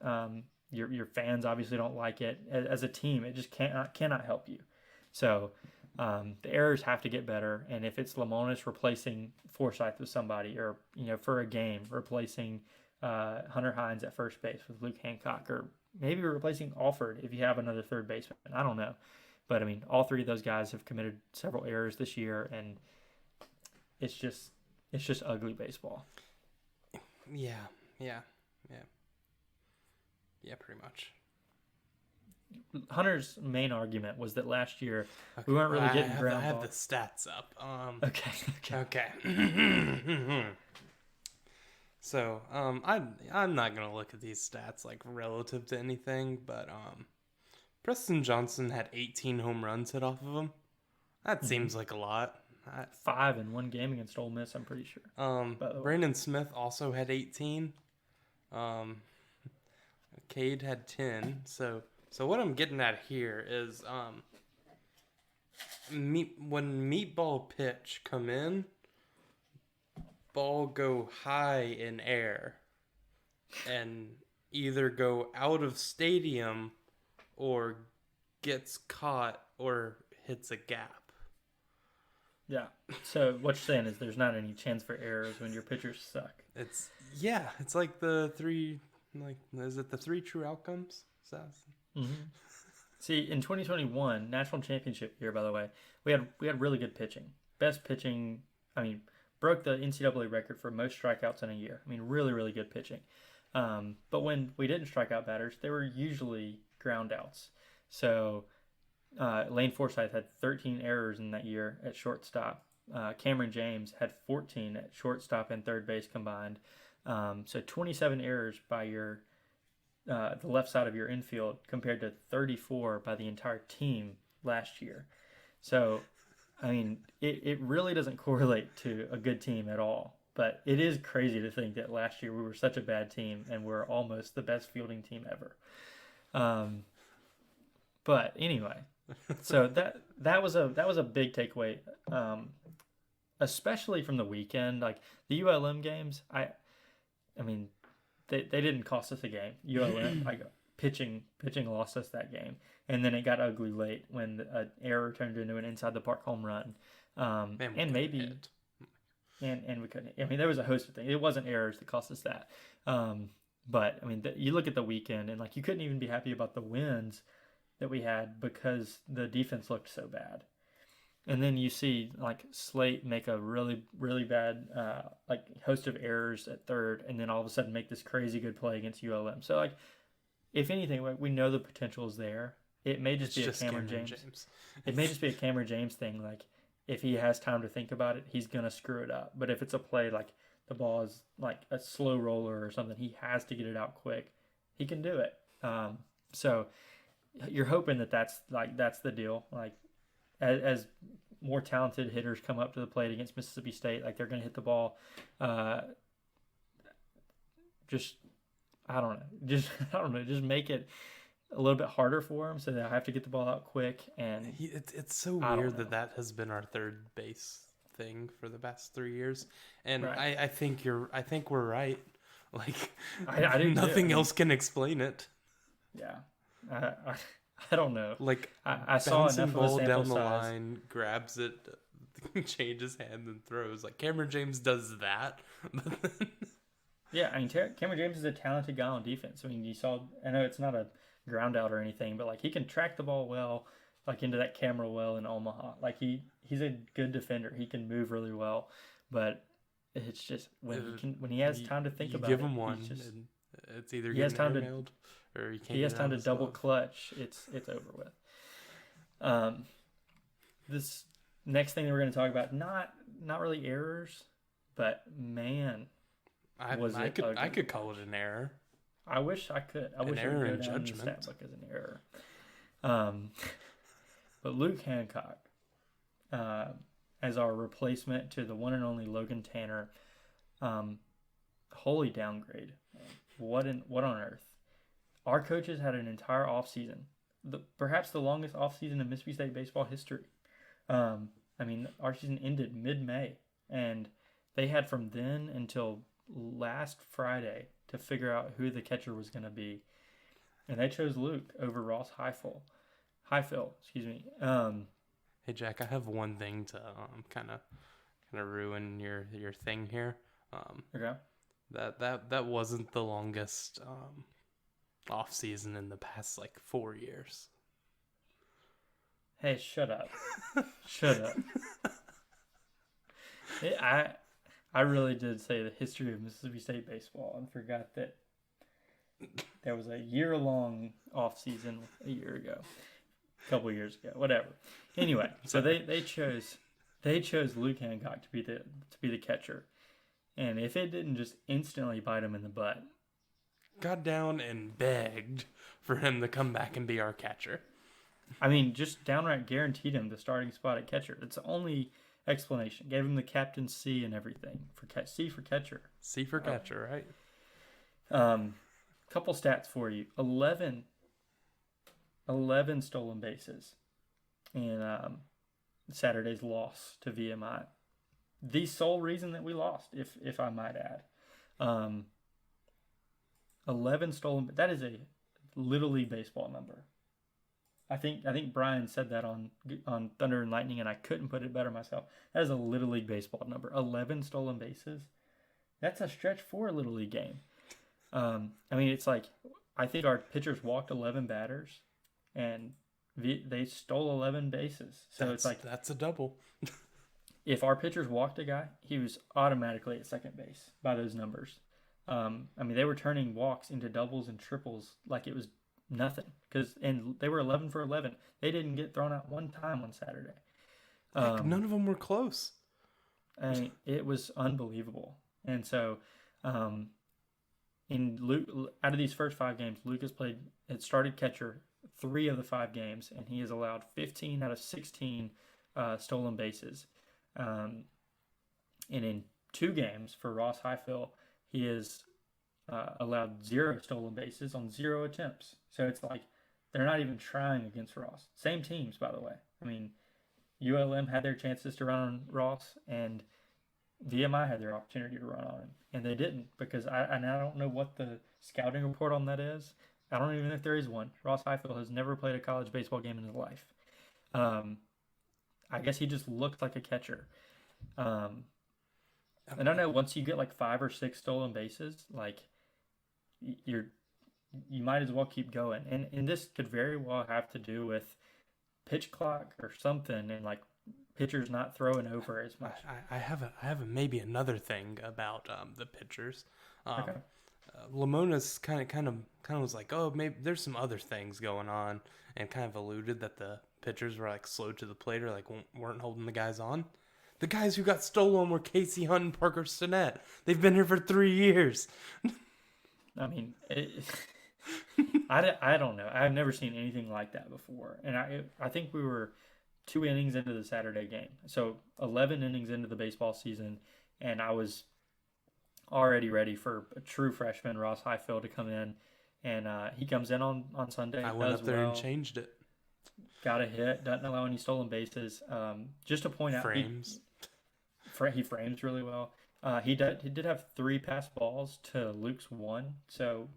Speaker 1: Your fans obviously don't like it. As a team, it just cannot help you. So the errors have to get better. And if it's Lemonis replacing Forsythe with somebody, or for a game replacing Hunter Hines at first base with Luke Hancock, or maybe replacing Alford if you have another third baseman, I don't know. But I mean, all three of those guys have committed several errors this year, and it's just ugly baseball.
Speaker 2: Yeah, pretty much.
Speaker 1: Hunter's main argument was that last year we weren't really getting ground balls.
Speaker 2: I have the stats up.
Speaker 1: Okay.
Speaker 2: So, I'm not gonna look at these stats like relative to anything, but Preston Johnson had 18 home runs hit off of him. That seems like a lot.
Speaker 1: 5 in one game against Ole Miss, I'm pretty sure. By the way.
Speaker 2: Brandon Smith also had 18. Cade had 10. So what I'm getting at here is when meatball pitch come in, ball go high in air and either go out of stadium or gets caught or hits a gap.
Speaker 1: Yeah. So what you're saying is there's not any chance for errors when your pitchers suck.
Speaker 2: It's like the three, like, is it the 3 true outcomes?
Speaker 1: Mm-hmm. See, in 2021, national championship year, by the way, we had really good pitching. Best pitching, broke the NCAA record for most strikeouts in a year. Really, really good pitching. But when we didn't strike out batters, they were usually ground outs. So Lane Forsythe had 13 errors in that year at shortstop. Cameron James had 14 at shortstop and third base combined. So 27 errors by the left side of your infield compared to 34 by the entire team last year. So, it really doesn't correlate to a good team at all. But it is crazy to think that last year we were such a bad team and we're almost the best fielding team ever. But anyway, so that was a big takeaway, especially from the weekend. Like the ULM games, they didn't cost us a game. ULM pitching lost us that game, and then it got ugly late when an error turned into an inside the park home run, and maybe. And we couldn't. There was a host of things. It wasn't errors that cost us that. But you look at the weekend and you couldn't even be happy about the wins that we had because the defense looked so bad. And then you see Slate make a really, really bad host of errors at third, and then all of a sudden make this crazy good play against ULM. So if anything, we know the potential is there. It may just be a Cameron James. It may just be a Cameron James thing. If he has time to think about it, he's going to screw it up. But if it's a play the ball is a slow roller or something, he has to get it out quick. He can do it. So you're hoping that's the deal. As more talented hitters come up to the plate against Mississippi State, they're going to hit the ball. Just make it a little bit harder for him so that I have to get the ball out quick. And
Speaker 2: it's so weird that has been our third base thing for the past 3 years. And right. I think we're right.
Speaker 1: I do
Speaker 2: nothing else can explain it.
Speaker 1: Yeah. I don't know.
Speaker 2: I saw enough ball of a down the line, grabs it, changes hand and throws. Cameron James does that.
Speaker 1: Yeah, Cameron James is a talented guy on defense. You saw. I know it's not a ground out or anything, but he can track the ball well, into that camera well in Omaha. He's a good defender. He can move really well, but it's just when he has time to think about it.
Speaker 2: Give him one. It's either
Speaker 1: he has time to
Speaker 2: nailed, or you can't.
Speaker 1: He has time to double clutch. It's over with. This next thing that we're going to talk about, not really errors, but man,
Speaker 2: I could call it an error.
Speaker 1: I wish I could. I wish
Speaker 2: error
Speaker 1: it would
Speaker 2: in
Speaker 1: go down in the stat book as an error. But Luke Hancock, as our replacement to the one and only Logan Tanner, holy downgrade. What on earth? Our coaches had an entire offseason, perhaps the longest offseason in Mississippi State baseball history. Our season ended mid-May, and they had from then until last Friday to figure out who the catcher was going to be. And they chose Luke over Ross Highfill. Excuse me.
Speaker 2: Hey Jack, I have one thing to kind of ruin your thing here.
Speaker 1: Okay.
Speaker 2: That wasn't the longest off season in the past 4 years.
Speaker 1: Hey, shut up. Shut up. I really did say the history of Mississippi State baseball and forgot that there was a year-long off-season a year ago, a couple of years ago, whatever. Anyway, so they chose Luke Hancock to be the catcher, and if it didn't just instantly bite him in the butt,
Speaker 2: got down and begged for him to come back and be our catcher.
Speaker 1: Just downright guaranteed him the starting spot at catcher. It's only explanation. Gave him the captain C and everything for C for catcher.
Speaker 2: C for catcher, right?
Speaker 1: Couple stats for you: 11 stolen bases in Saturday's loss to VMI. The sole reason that we lost, if I might add. 11 stolen. That is a Little League baseball number. I think Brian said that on Thunder and Lightning, and I couldn't put it better myself. That is a Little League baseball number. 11 stolen bases. That's a stretch for a Little League game. I mean, it's like, I think our pitchers walked 11 batters, and they stole 11 bases. So it's like,
Speaker 2: that's a double.
Speaker 1: If our pitchers walked a guy, he was automatically at second base by those numbers. I mean, they were turning walks into doubles and triples like it was nothing. And they were 11 for 11. They didn't get thrown out one time on Saturday.
Speaker 2: None of them were close.
Speaker 1: I mean, it was unbelievable. And so, in Luke, out of these first 5 games, Luke has started catcher 3 of the 5 games, and he has allowed 15 out of 16 stolen bases. And in 2 games for Ross Highfill, he has allowed 0 stolen bases on 0 attempts. So it's like they're not even trying against Ross. Same teams, by the way. I mean, ULM had their chances to run on Ross, and VMI had their opportunity to run on him, and they didn't, because I don't know what the scouting report on that is. I don't even know if there is one. Ross Highfill has never played a college baseball game in his life. I guess he just looked like a catcher. And I don't know, once you get like 5 or 6 stolen bases, like you might as well keep going. And this could very well have to do with pitch clock or something, and like pitchers not throwing over as much.
Speaker 2: I have maybe another thing about the pitchers.
Speaker 1: Okay.
Speaker 2: Lamona's kind of was like, oh, maybe there's some other things going on, and kind of alluded that the pitchers were like slow to the plate, or like weren't holding the guys on. The guys who got stolen were Casey Hunt and Parker Stinnett. They've been here for 3 years.
Speaker 1: I mean, I don't know. I've never seen anything like that before. And I think we were 2 innings into the Saturday game. So 11 innings into the baseball season, and I was already ready for a true freshman, Ross Highfill, to come in. And he comes in on Sunday.
Speaker 2: I went up there and changed it.
Speaker 1: Got a hit, doesn't allow any stolen bases. Just to point out, he frames really well. He did have 3 pass balls to Luke's 1, so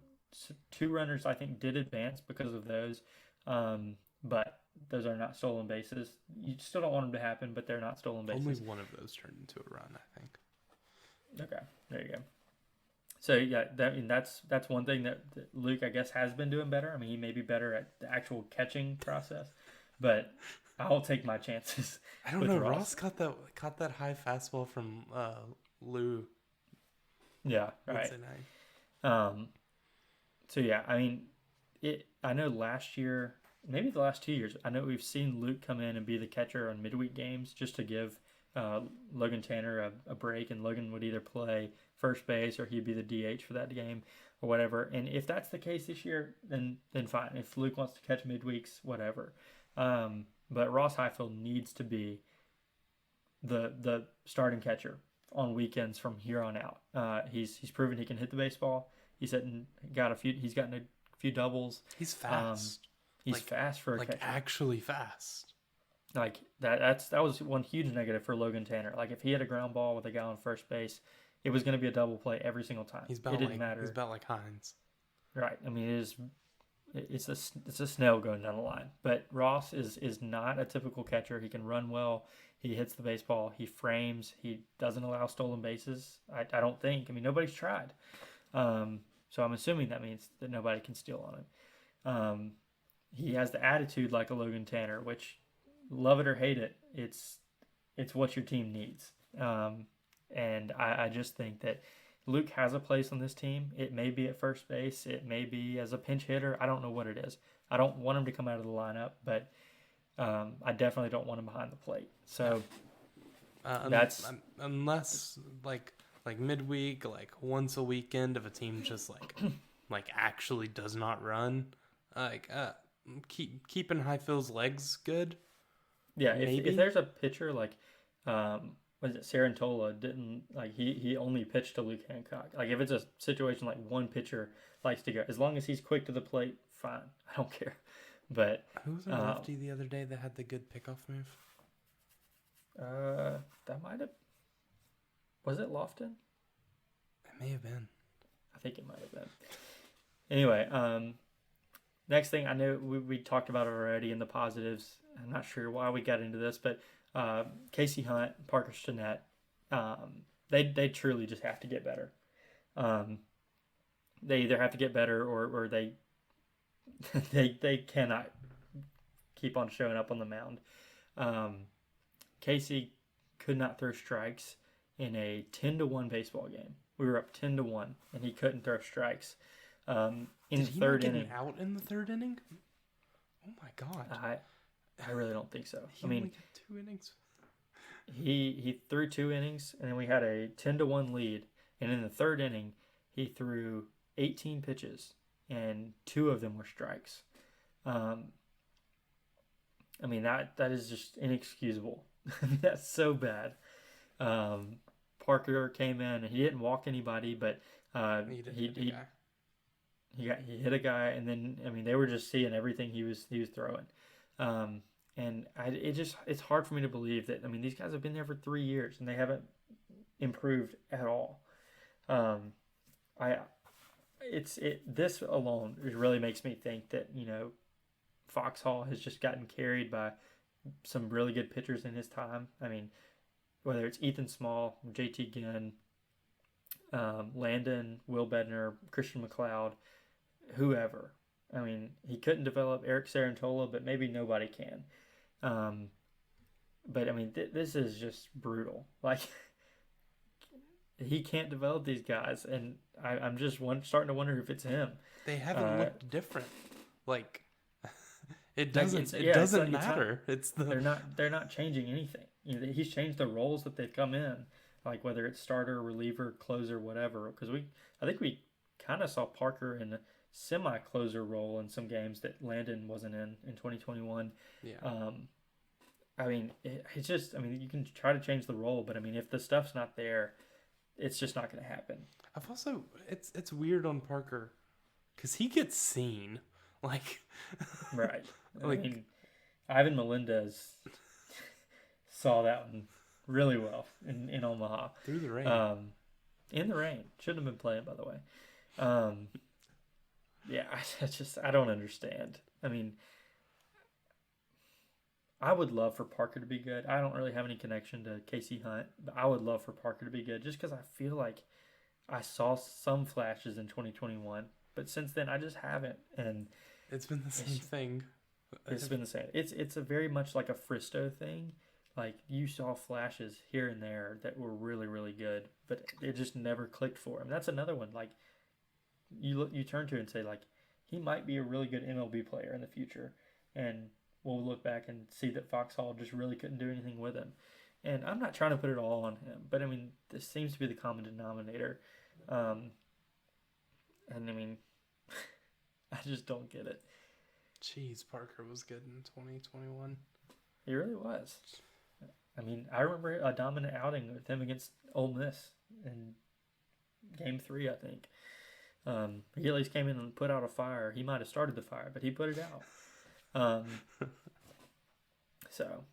Speaker 1: 2 runners I think did advance because of those, but those are not stolen bases. You still don't want them to happen, but they're not stolen bases.
Speaker 2: Only one of those turned into a run, I think.
Speaker 1: Okay, there you go. So yeah, that's one thing that Luke, I guess, has been doing better. I mean, he may be better at the actual catching process, but I'll take my chances.
Speaker 2: I don't know. Ross caught that high fastball from Lou.
Speaker 1: Yeah, right. So yeah, I mean, I know last year, maybe the last 2 years, I know we've seen Luke come in and be the catcher on midweek games just to give Logan Tanner a break, and Logan would either play first base or he'd be the DH for that game or whatever. And if that's the case this year, then fine. If Luke wants to catch midweeks, whatever. But Ross Highfill needs to be the starting catcher on weekends from here on out. He's proven he can hit the baseball. He's gotten a few doubles.
Speaker 2: He's fast.
Speaker 1: He's fast for a catcher.
Speaker 2: Actually fast.
Speaker 1: Like that was one huge negative for Logan Tanner. Like if he had a ground ball with a guy on first base, it was going to be a double play every single time. It didn't matter.
Speaker 2: He's about like Hines.
Speaker 1: Right. I mean, it's a snail going down the line. But Ross is not a typical catcher. He can run well. He hits the baseball. He frames. He doesn't allow stolen bases. I don't think. I mean, nobody's tried. So I'm assuming that means that nobody can steal on him. He has the attitude like a Logan Tanner, which, love it or hate it, it's what your team needs. And I just think that Luke has a place on this team. It may be at first base. It may be as a pinch hitter. I don't know what it is. I don't want him to come out of the lineup, but I definitely don't want him behind the plate. So that's
Speaker 2: unless like midweek, like once a weekend, if a team just like actually does not run, keeping Highfield's legs good.
Speaker 1: Yeah, if there's a pitcher like Was it Sarantola didn't like he only pitched to Luke Hancock. Like if it's a situation like one pitcher likes to go, as long as he's quick to the plate, fine. I don't care. But
Speaker 2: Who was our lefty the other day that had the good pickoff move?
Speaker 1: that might have, was it Lofton?
Speaker 2: It may have been.
Speaker 1: I think it might have been. Anyway, next thing I know we talked about it already in the positives. I'm not sure why we got into this, but Casey Hunt, Parker Stinnett, they truly just have to get better. They either have to get better or they they cannot keep on showing up on the mound. Casey could not throw strikes in a 10-1 baseball game. We were up 10-1, and he couldn't throw strikes. In
Speaker 2: Did
Speaker 1: the
Speaker 2: he
Speaker 1: third
Speaker 2: not get
Speaker 1: inning,
Speaker 2: out in the third inning? Oh my god!
Speaker 1: I really don't think so.
Speaker 2: He only got 2 innings.
Speaker 1: He threw 2 innings, and then we had a 10-1 lead. And in the third inning, he threw 18 pitches, and 2 of them were strikes. I mean that is just inexcusable. That's so bad. Parker came in and he didn't walk anybody, but he hit a guy, and then I mean they were just seeing everything he was throwing. And it's hard for me to believe that. I mean, these guys have been there for 3 years and they haven't improved at all. This alone really makes me think that Foxhall has just gotten carried by some really good pitchers in his time. I mean, whether it's Ethan Small, JT Ginn, Landon, Will Bednar, Christian McLeod, whoever. I mean, he couldn't develop Eric Sarantola, but maybe nobody can. But I mean, this is just brutal. Like, he can't develop these guys, and I'm just starting to wonder if it's him.
Speaker 2: They haven't looked different. Like, it doesn't matter.
Speaker 1: They're not changing anything. He's changed the roles that they've come in, like whether it's starter, reliever, closer, whatever. Because I think we kind of saw Parker in a semi-closer role in some games that Landon wasn't in 2021.
Speaker 2: Yeah.
Speaker 1: I mean, it's just. I mean, you can try to change the role, but I mean, if the stuff's not there, it's just not going to happen.
Speaker 2: I've also it's weird on Parker because he gets seen like
Speaker 1: right.
Speaker 2: Like,
Speaker 1: I mean, Ivan Melendez saw that one really well in Omaha
Speaker 2: through the rain.
Speaker 1: In the rain, shouldn't have been playing, by the way. Yeah, I don't understand. I mean, I would love for Parker to be good. I don't really have any connection to Casey Hunt, but I would love for Parker to be good just because I feel like I saw some flashes in 2021, but since then I just haven't. And
Speaker 2: it's been the same thing.
Speaker 1: It's been the same. It's a very much like a Fristo thing. Like, you saw flashes here and there that were really, really good, but it just never clicked for him. That's another one. Like, you turn to and say, like, he might be a really good MLB player in the future, and we'll look back and see that Foxhall just really couldn't do anything with him. And I'm not trying to put it all on him, but I mean, this seems to be the common denominator. And I mean, I just don't get it.
Speaker 2: Jeez, Parker was good in 2021.
Speaker 1: He really was. I mean, I remember a dominant outing with him against Ole Miss in Game 3, I think. He at least came in and put out a fire. He might have started the fire, but he put it out. So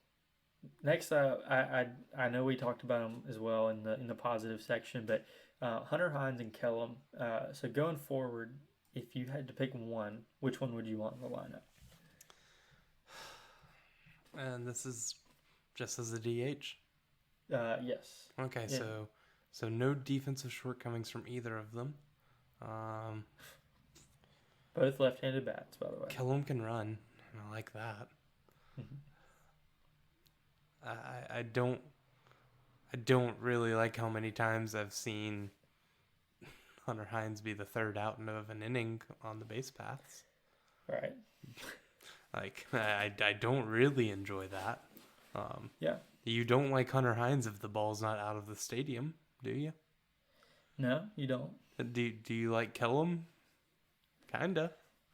Speaker 1: next, I know we talked about him as well in the positive section, but Hunter Hines and Kellum. So going forward, if you had to pick one, which one would you want in the lineup?
Speaker 2: And this is just as a DH.
Speaker 1: Yes.
Speaker 2: Okay,
Speaker 1: yeah.
Speaker 2: so no defensive shortcomings from either of them.
Speaker 1: Both left-handed bats, by the way.
Speaker 2: Kellum can run, and I like that.
Speaker 1: Mm-hmm.
Speaker 2: I don't really like how many times I've seen Hunter Hines be the third out of an inning on the base paths.
Speaker 1: Right.
Speaker 2: Like, I don't really enjoy that.
Speaker 1: Yeah.
Speaker 2: You don't like Hunter Hines if the ball's not out of the stadium, do you?
Speaker 1: No, you don't.
Speaker 2: Do you like Kellum? Kinda.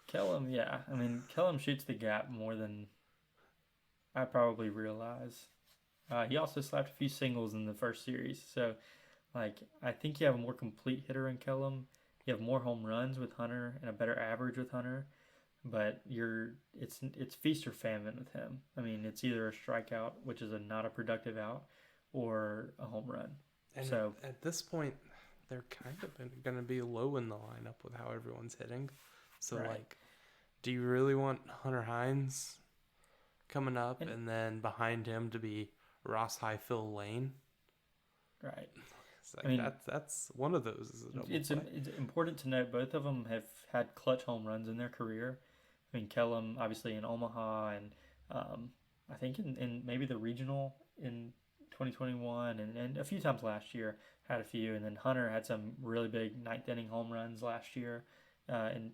Speaker 1: Kellum, yeah. I mean, Kellum shoots the gap more than I probably realize. He also slapped a few singles in the first series. So, like, I think you have a more complete hitter in Kellum. You have more home runs with Hunter and a better average with Hunter. But it's feast or famine with him. I mean, it's either a strikeout, which is not a productive out, or a home run.
Speaker 2: And
Speaker 1: so
Speaker 2: at this point, they're kind of going to be low in the lineup with how everyone's hitting. So,
Speaker 1: right.
Speaker 2: like, do you really want Hunter Hines coming up and then behind him to be Ross Highfill Lane?
Speaker 1: Right.
Speaker 2: It's like, I mean, that's one of those. Is a double
Speaker 1: it's important to note both of them have had clutch home runs in their career. I mean, Kellum obviously in Omaha and I think in maybe the regional in 2021 and a few times last year had a few, and then Hunter had some really big ninth inning home runs last year. And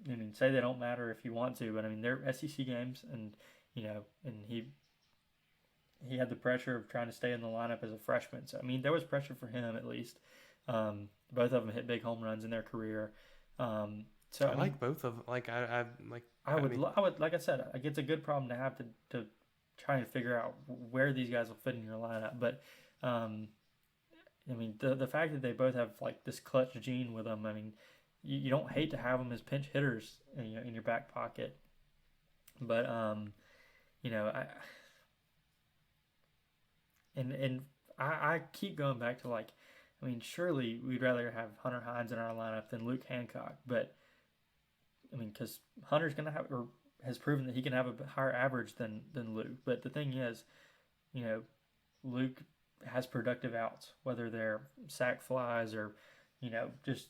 Speaker 1: I mean, say they don't matter if you want to, but I mean they're SEC games, and and he had the pressure of trying to stay in the lineup as a freshman. So I mean, there was pressure for him at least. Both of them hit big home runs in their career. So
Speaker 2: I like both of them. Like I
Speaker 1: would like I said, like it's a good problem to have to try and figure out where these guys will fit in your lineup. But I mean the fact that they both have like this clutch gene with them. I mean, you don't hate to have them as pinch hitters in your back pocket. But I keep going back to like, I mean, surely we'd rather have Hunter Hines in our lineup than Luke Hancock, but I mean, because Hunter's gonna have or has proven that he can have a higher average than Luke. But the thing is, Luke has productive outs, whether they're sac flies or just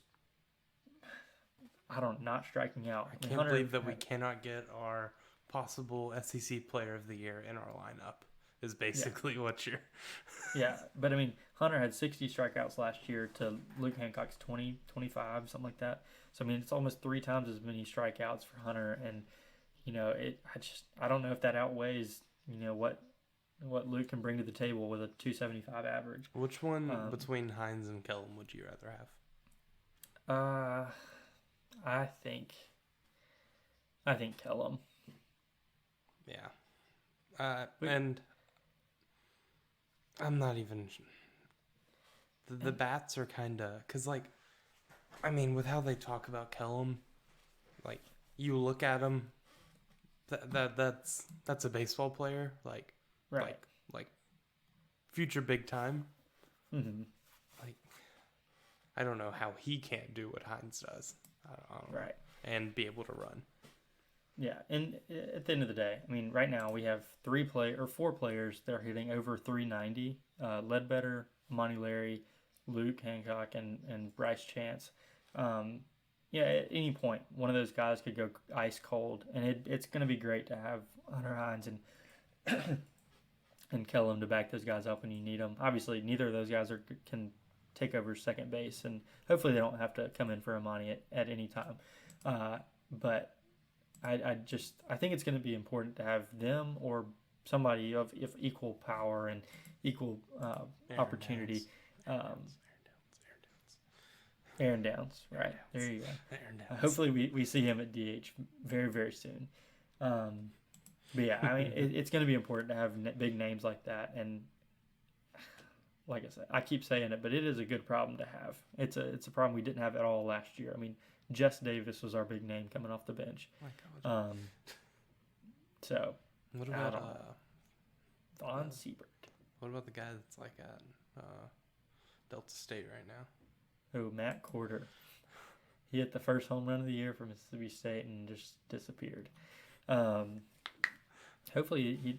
Speaker 1: not striking out.
Speaker 2: I can't believe that we cannot get our possible SEC Player of the Year in our lineup. Is basically what you're.
Speaker 1: Yeah, but I mean, Hunter had 60 strikeouts last year to Luke Hancock's 20, 25, something like that. So I mean, it's almost 3 times as many strikeouts for Hunter, and I don't know if that outweighs what Luke can bring to the table with a 275 average.
Speaker 2: Which one between Hines and Kellum would you rather have?
Speaker 1: I think Kellum.
Speaker 2: Yeah. And I'm not even. The bats are kind of because I mean, with how they talk about Kellum, like you look at him, that's a baseball player, like
Speaker 1: right,
Speaker 2: like future big time.
Speaker 1: Mm-hmm.
Speaker 2: Like I don't know how he can't do what Hines does. I don't know.
Speaker 1: Right,
Speaker 2: and be able to run.
Speaker 1: Yeah, and at the end of the day, I mean, right now we have 4 players that are hitting over 390. Ledbetter, Monty Larry, Luke Hancock, and Bryce Chance. At any point, one of those guys could go ice cold, and it's going to be great to have Hunter Hines and Kellum to back those guys up when you need them. Obviously, neither of those guys can take over second base, and hopefully they don't have to come in for Amani at any time. But I think it's going to be important to have them or somebody of equal power and equal opportunity. Aaron Downs, right? There you go.
Speaker 2: Aaron Downs.
Speaker 1: Hopefully we see him at DH very, very soon. But yeah, I mean, it's going to be important to have big names like that. And like I said, I keep saying it, but it is a good problem to have. It's a problem we didn't have at all last year. I mean, Jess Davis was our big name coming off the bench. So
Speaker 2: what about
Speaker 1: Vaughn Siebert?
Speaker 2: What about the guy that's like at Delta State right now?
Speaker 1: Oh, Matt Corder. He hit the first home run of the year for Mississippi State and just disappeared. Hopefully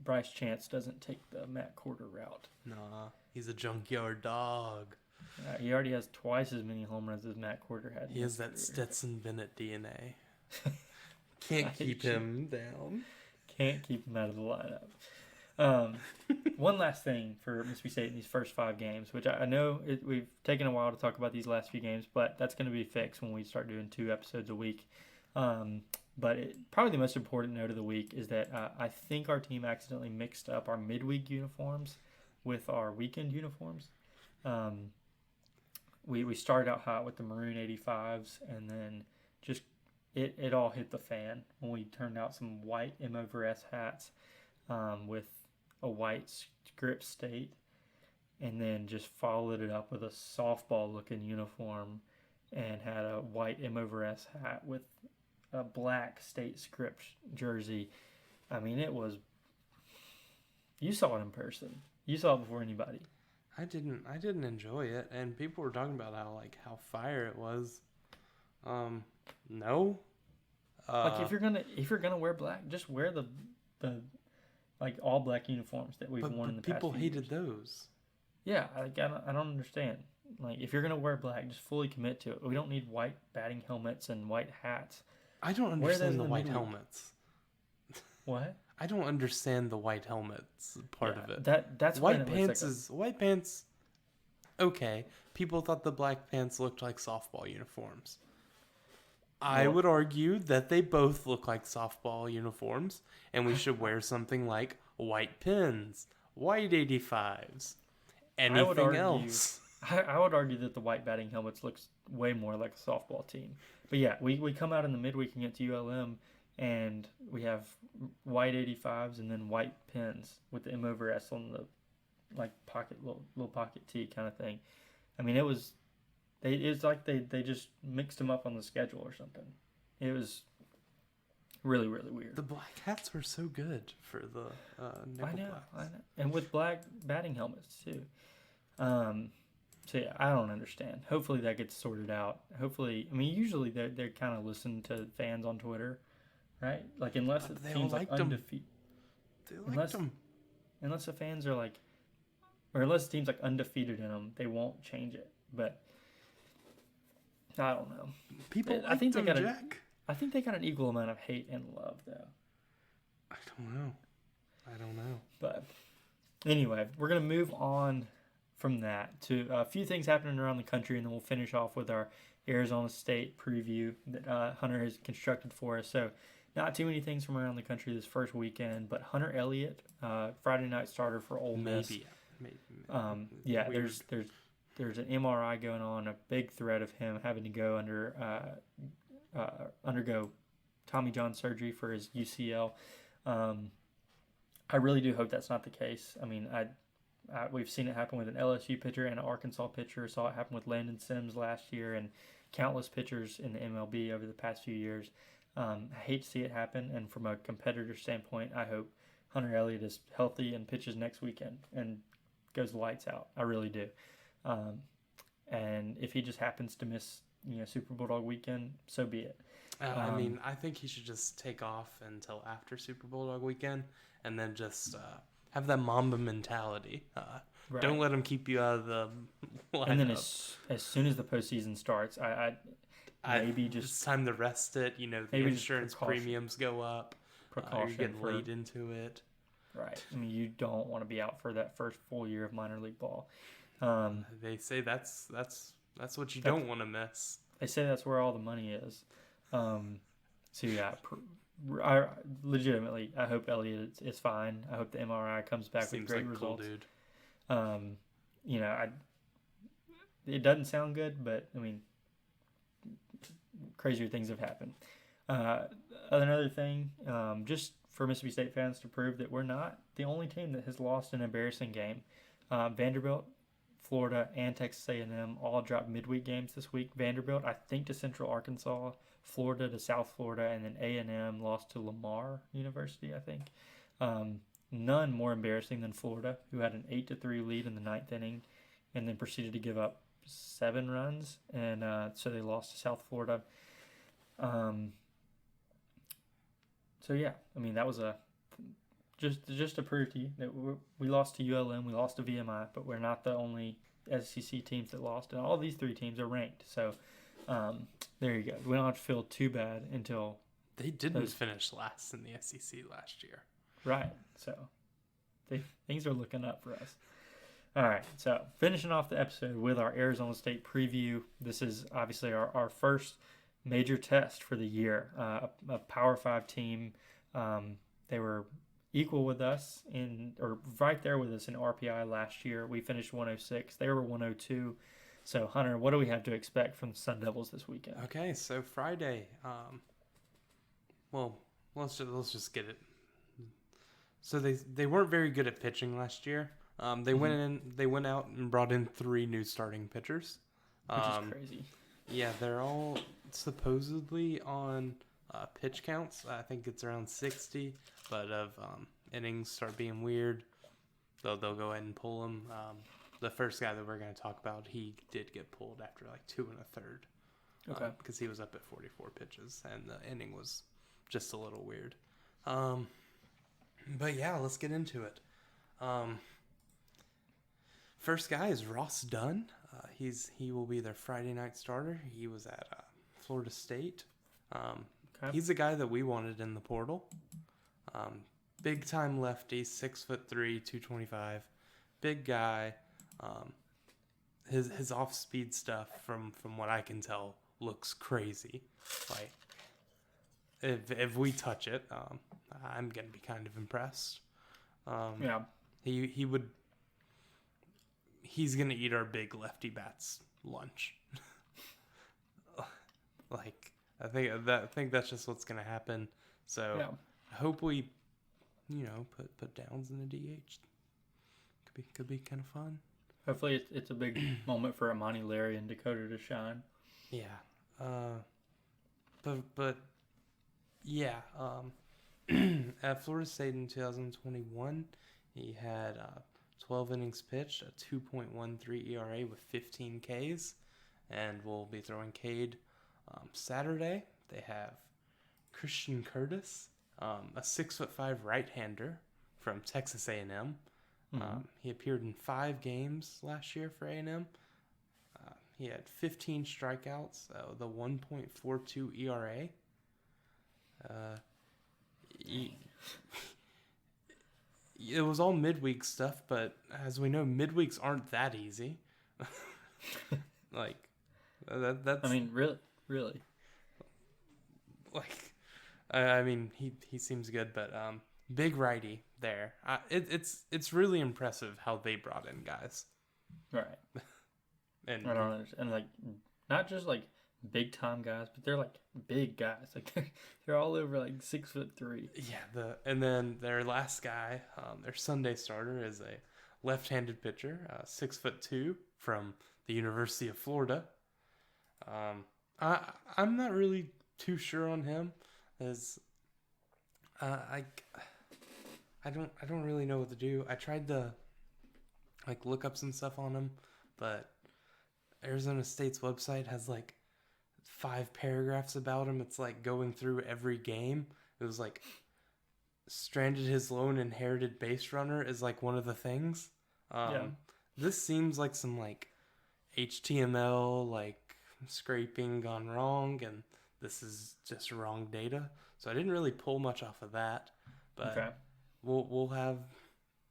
Speaker 1: Bryce Chance doesn't take the Matt Corder route.
Speaker 2: Nah, he's a junkyard dog.
Speaker 1: He already has twice as many home runs as Matt Corder had.
Speaker 2: He has that Stetson Bennett DNA. Can't keep him down.
Speaker 1: Can't keep him out of the lineup. One last thing for Mississippi State in these first 5 games, which I know we've taken a while to talk about these last few games, but that's going to be fixed when we start doing 2 episodes a week. But probably the most important note of the week is that I think our team accidentally mixed up our midweek uniforms with our weekend uniforms. We started out hot with the maroon 85s, and then just it all hit the fan when we turned out some white M over S hats with a white script state, and then just followed it up with a softball looking uniform and had a white M over S hat with a black state script jersey. I mean, it was. You saw it in person. You saw it before anybody.
Speaker 2: I didn't enjoy it, and people were talking about how fire it was. No.
Speaker 1: Like if you're gonna wear black, just wear the like all black uniforms that we've worn in the past
Speaker 2: people
Speaker 1: few
Speaker 2: hated
Speaker 1: years.
Speaker 2: those.
Speaker 1: Yeah, like I don't understand. Like if you're gonna wear black, just fully commit to it. We don't need white batting helmets and white hats.
Speaker 2: I don't understand the white helmets.
Speaker 1: What?
Speaker 2: I don't understand the white helmets part of it.
Speaker 1: That's
Speaker 2: white pants white pants. Okay, people thought the black pants looked like softball uniforms. I would argue that they both look like softball uniforms, and we should wear something like white pins, white 85s, anything else.
Speaker 1: I would argue that the white batting helmets looks way more like a softball team. But yeah, we come out in the midweek against ULM, and we have white 85s and then white pins with the M over S on the like pocket little pocket tee kind of thing. I mean, it's like they just mixed them up on the schedule or something. It was really, really weird.
Speaker 2: The black hats were so good for the nickel
Speaker 1: I know.
Speaker 2: blacks.
Speaker 1: And with black batting helmets too. So yeah, I don't understand. Hopefully that gets sorted out. Hopefully, I mean, usually they kind of listen to fans on Twitter, right? Like unless the team's like undefeated.
Speaker 2: They liked them.
Speaker 1: Unless the fans are like, or unless the team's like undefeated in them, they won't change it. But I don't know.
Speaker 2: People
Speaker 1: I think
Speaker 2: them,
Speaker 1: they got
Speaker 2: Jack.
Speaker 1: I think they got an equal amount of hate and love though.
Speaker 2: I don't know.
Speaker 1: But anyway, we're gonna move on from that to a few things happening around the country, and then we'll finish off with our Arizona State preview that Hunter has constructed for us. So not too many things from around the country this first weekend, but Hunter Elliott, Friday night starter for Ole Miss.
Speaker 2: Maybe.
Speaker 1: Yeah,
Speaker 2: Weird.
Speaker 1: there's an MRI going on, a big threat of him having to go undergo Tommy John surgery for his UCL. I really do hope that's not the case. I mean, we've seen it happen with an LSU pitcher and an Arkansas pitcher. Saw it happen with Landon Sims last year and countless pitchers in the MLB over the past few years. I hate to see it happen, and from a competitor standpoint, I hope Hunter Elliott is healthy and pitches next weekend and goes lights out. I really do. And if he just happens to miss, Super Bulldog weekend, so be it.
Speaker 2: I mean, I think he should just take off until after Super Bulldog weekend, and then just have that Mamba mentality.
Speaker 1: Right.
Speaker 2: Don't let him keep you out of the lineup.
Speaker 1: And then as soon as the postseason starts,
Speaker 2: it's time to rest it. The insurance premiums go up. You're getting late into it.
Speaker 1: Right. I mean, you don't want to be out for that first full year of minor league ball.
Speaker 2: They say that's what you don't want to miss.
Speaker 1: They say that's where all the money is. So yeah, I legitimately, I hope Elliott is fine. I hope the MRI comes back with great results.
Speaker 2: Cool, dude.
Speaker 1: It doesn't sound good, but I mean, crazier things have happened. Another thing, just for Mississippi State fans to prove that we're not the only team that has lost an embarrassing game. Vanderbilt, Florida, and Texas A&M all dropped midweek games this week. Vanderbilt, I think, to Central Arkansas, Florida to South Florida, and then A&M lost to Lamar University, I think. None more embarrassing than Florida, who had an 8-3 lead in the ninth inning and then proceeded to give up 7 runs, and so they lost to South Florida. So yeah, I mean, that was just to prove to you that we lost to ULM, we lost to VMI, but we're not the only SEC teams that lost, and all these 3 teams are ranked. So there you go. We don't have to feel too bad until
Speaker 2: they didn't finish last in the SEC last year.
Speaker 1: Right. So things are looking up for us. All right. So finishing off the episode with our Arizona State preview. This is obviously our first major test for the year. A Power 5 team. They were equal with us or right there with us in RPI last year. We finished 106. They were 102. So Hunter, what do we have to expect from the Sun Devils this weekend?
Speaker 2: Okay, so Friday. Well, let's just get it So they weren't very good at pitching last year. They went out and brought in 3 new starting pitchers.
Speaker 1: Which is crazy.
Speaker 2: Yeah, they're all supposedly on pitch counts. I think it's around 60, but of innings start being weird, they'll go ahead and pull them. The first guy that we're going to talk about, he did get pulled after like 2 1/3.
Speaker 1: Okay.
Speaker 2: Because he was up at 44 pitches, and the inning was just a little weird. But yeah, let's get into it. First guy is Ross Dunn. He will be their Friday night starter. He was at Florida State.
Speaker 1: Okay.
Speaker 2: He's a guy that we wanted in the portal. Big time lefty, 6'3", 225. Big guy. His off speed stuff, from what I can tell, looks crazy. Like, if we touch it, I'm gonna be kind of impressed.
Speaker 1: Yeah.
Speaker 2: He's gonna eat our big lefty bats lunch. Like, I think that's just what's gonna happen. So
Speaker 1: Yeah.
Speaker 2: I hope we, put Downs in the DH. Could be kind of fun.
Speaker 1: Hopefully it's a big moment for Amani Larry and Dakota to shine.
Speaker 2: Yeah. But yeah. At Florida State in 2021, he had 12 innings pitched, a 2.13 ERA with 15 Ks, and we'll be throwing Cade Saturday. They have Christian Curtis, a 6'5" right-hander from Texas A&M. He appeared in 5 games last year for A&M. He had 15 strikeouts, the 1.42 ERA. It was all midweek stuff, but as we know, midweeks aren't that easy. Like, that's.
Speaker 1: I mean, really.
Speaker 2: Like, I mean, he seems good, but big righty there. It's really impressive how they brought in guys.
Speaker 1: Right.
Speaker 2: And
Speaker 1: I don't understand. And like, not just like big time guys, but they're like big guys. Like they're all over like 6'3".
Speaker 2: yeah, and then their last guy, their Sunday starter, is a left-handed pitcher, 6'2", from the University of Florida. I'm not really too sure on him, as I don't really know what to do. I tried to like look up some stuff on him, but Arizona State's website has like 5 paragraphs about him. It's like going through every game. It was like stranded his lone inherited base runner is like one of the things.
Speaker 1: Yeah.
Speaker 2: This seems like some like HTML like scraping gone wrong, and this is just wrong data. So I didn't really pull much off of that, but
Speaker 1: Okay.
Speaker 2: we'll have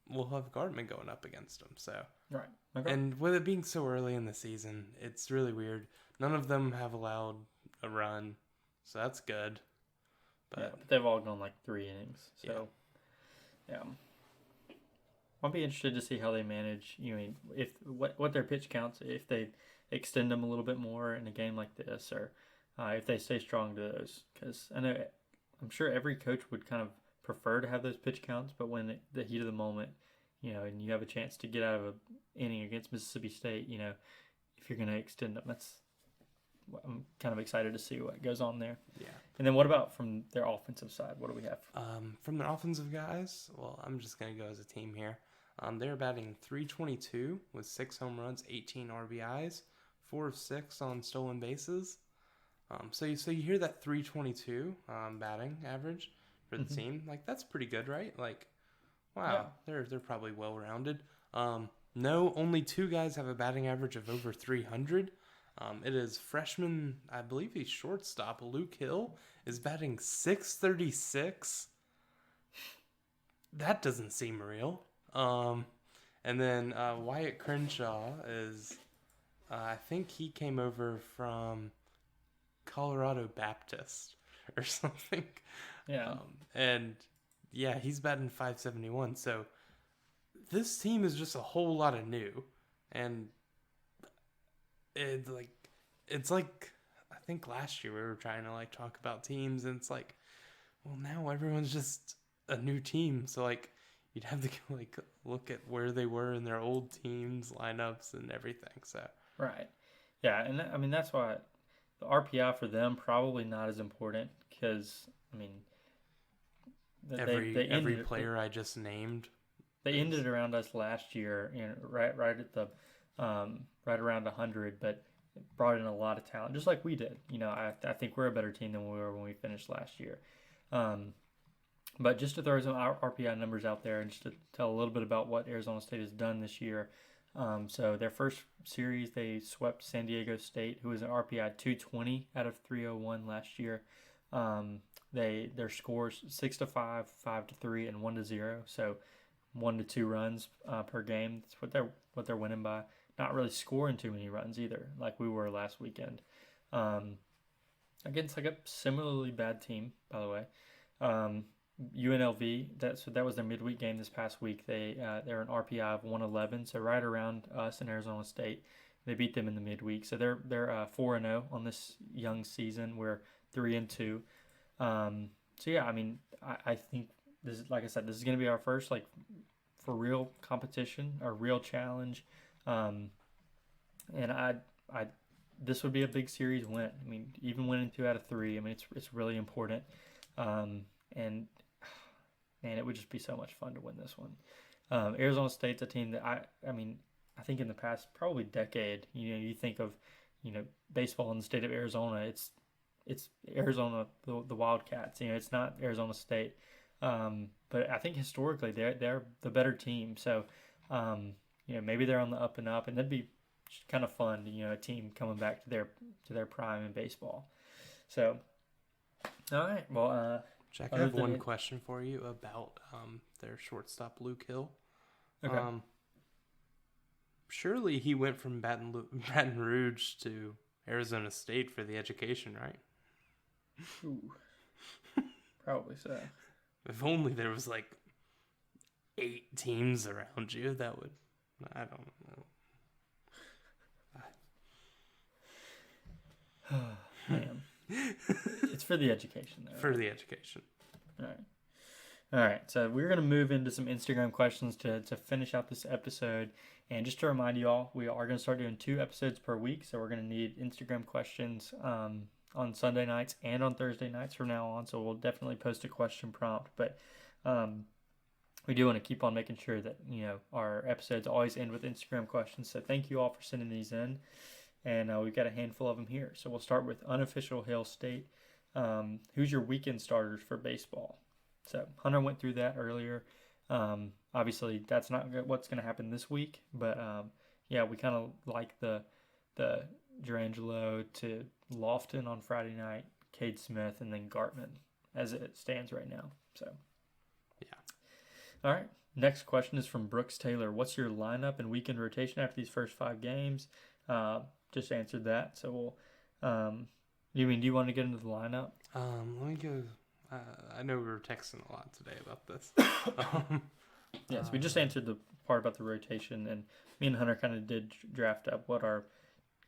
Speaker 2: Gardman going up against him. So
Speaker 1: Right. Okay.
Speaker 2: and with it being so early in the season, it's really weird. None of them have allowed a run, so that's good. But
Speaker 1: they've all gone like 3 innings. So, yeah. I'll be interested to see how they manage. If what their pitch counts, if they extend them a little bit more in a game like this, or if they stay strong to those. Because I'm sure every coach would kind of prefer to have those pitch counts, but when the heat of the moment, and you have a chance to get out of an inning against Mississippi State, if you're going to extend them, I'm kind of excited to see what goes on there.
Speaker 2: yeah.
Speaker 1: And then what about from their offensive side? What do we have?
Speaker 2: From the offensive guys, well, I'm just gonna go as a team here. They're batting .322 with 6 home runs, 18 RBIs, 4 of 6 on stolen bases. So you hear that .322 batting average for the team? Like, that's pretty good, right? Like, wow, they're probably well rounded. No, only 2 guys have a batting average of over 300. It is freshman, I believe he's shortstop, Luke Hill, is batting .636. That doesn't seem real. And then Wyatt Crenshaw is, I think he came over from Colorado Baptist or something.
Speaker 1: Yeah.
Speaker 2: And yeah, he's batting .571. So this team is just a whole lot of new. And it's like I think last year we were trying to like talk about teams, and it's like, well, now everyone's just a new team. So like you'd have to like look at where they were in their old teams, lineups, and everything. So
Speaker 1: Right. Yeah, and I mean that's why the RPI for them probably not as important because I mean they
Speaker 2: every
Speaker 1: ended
Speaker 2: player I just named,
Speaker 1: they ended around us last year, right at the right around 100, but brought in a lot of talent, just like we did. I think we're a better team than we were when we finished last year. But just to throw some RPI numbers out there and just to tell a little bit about what Arizona State has done this year. So their first series, they swept San Diego State, who was an RPI 220 out of 301 last year. Their scores 6-5, 5-3, and 1-0. So 1 to 2 runs per game. That's what they're winning by. Not really scoring too many runs either, like we were last weekend. Against like a similarly bad team, by the way. UNLV, that was their midweek game this past week. They're an RPI of 111, so right around us in Arizona State. They beat them in the midweek, so they're 4-0 on this young season. We're 3-2. So yeah, I mean, I think this is, like I said, this is going to be our first like for real competition, or real challenge, and I this would be a big series win. I mean, even winning 2 out of 3, I mean, it's really important, and man, it would just be so much fun to win this one. Arizona State's a team that I mean, I think in the past probably decade, you think of, baseball in the state of Arizona, it's Arizona, the Wildcats. It's not Arizona State, but I think historically they're the better team. So, maybe they're on the up and up, and that'd be kind of fun. A team coming back to their prime in baseball. So, all right, well.
Speaker 2: Jack, I have one question for you about their shortstop, Luke Hill.
Speaker 1: Okay.
Speaker 2: Surely he went from Baton Rouge to Arizona State for the education, right?
Speaker 1: Ooh. Probably so.
Speaker 2: If only there was like 8 teams around you, that would... I don't know.
Speaker 1: Man. It's for the education, though.
Speaker 2: For the education.
Speaker 1: All right. So we're going to move into some Instagram questions to finish out this episode. And just to remind you all, we are going to start doing 2 episodes per week. So we're going to need Instagram questions on Sunday nights and on Thursday nights from now on. So we'll definitely post a question prompt. But we do want to keep on making sure that, our episodes always end with Instagram questions. So thank you all for sending these in. And we've got a handful of them here. So we'll start with unofficial Hail State. Who's your weekend starters for baseball? So Hunter went through that earlier. Obviously, that's not what's going to happen this week. But, yeah, we kind of like the Durangelo to Lofton on Friday night, Cade Smith, and then Gartman as it stands right now. So,
Speaker 2: yeah. All
Speaker 1: right. Next question is from Brooks Taylor. What's your lineup and weekend rotation after these first 5 games? Just answered that. So we'll, do you want to get into the lineup?
Speaker 2: Let me go. I know we were texting a lot today about this.
Speaker 1: Yes, we just answered the part about the rotation, and me and Hunter kind of did draft up what our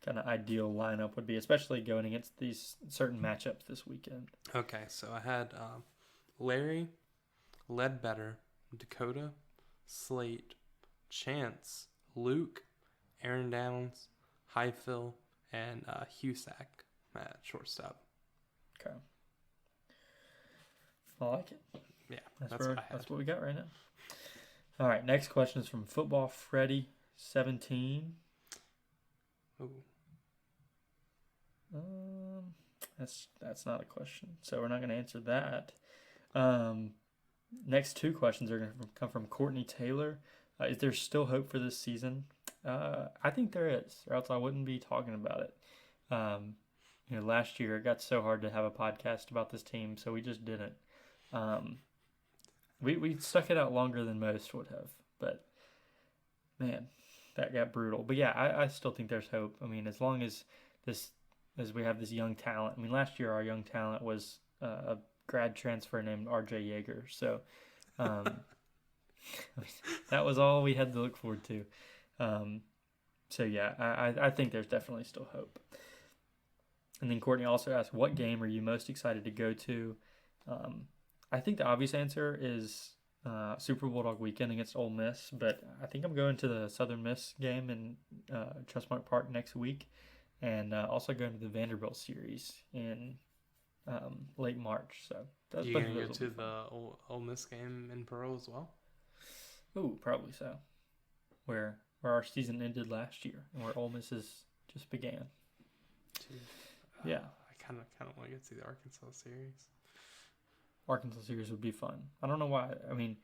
Speaker 1: kind of ideal lineup would be, especially going against these certain matchups this weekend.
Speaker 2: Okay, so I had Larry, Ledbetter, Dakota, Slate, Chance, Luke, Aaron Downs, Highfill, and Husak at shortstop.
Speaker 1: Okay. I like it.
Speaker 2: Yeah, that's what I had.
Speaker 1: That's what we got right now. All right, next question is from Football Freddy 17.
Speaker 2: Ooh.
Speaker 1: That's not a question, so we're not going to answer that. Next 2 questions are going to come from Courtney Taylor. Is there still hope for this season? I think there is, or else I wouldn't be talking about it. Last year it got so hard to have a podcast about this team, so we just didn't. We stuck it out longer than most would have, but man, that got brutal. But yeah, I still think there's hope. I mean, as long as we have this young talent. I mean, last year our young talent was a grad transfer named R.J. Yeager, so that was all we had to look forward to. So yeah, I think there's definitely still hope. And then Courtney also asked, what game are you most excited to go to? I think the obvious answer is Super Bulldog weekend against Ole Miss, but I think I'm going to the Southern Miss game in Trustmark Park next week, and also going to the Vanderbilt series in late March. So
Speaker 2: You gonna go to the Ole Miss game in Pearl as well?
Speaker 1: Ooh, probably so. Where our season ended last year, and where Ole Miss's just began.
Speaker 2: Dude,
Speaker 1: Yeah.
Speaker 2: I kind of want to go see the Arkansas series.
Speaker 1: Arkansas series would be fun. I don't know why. I mean,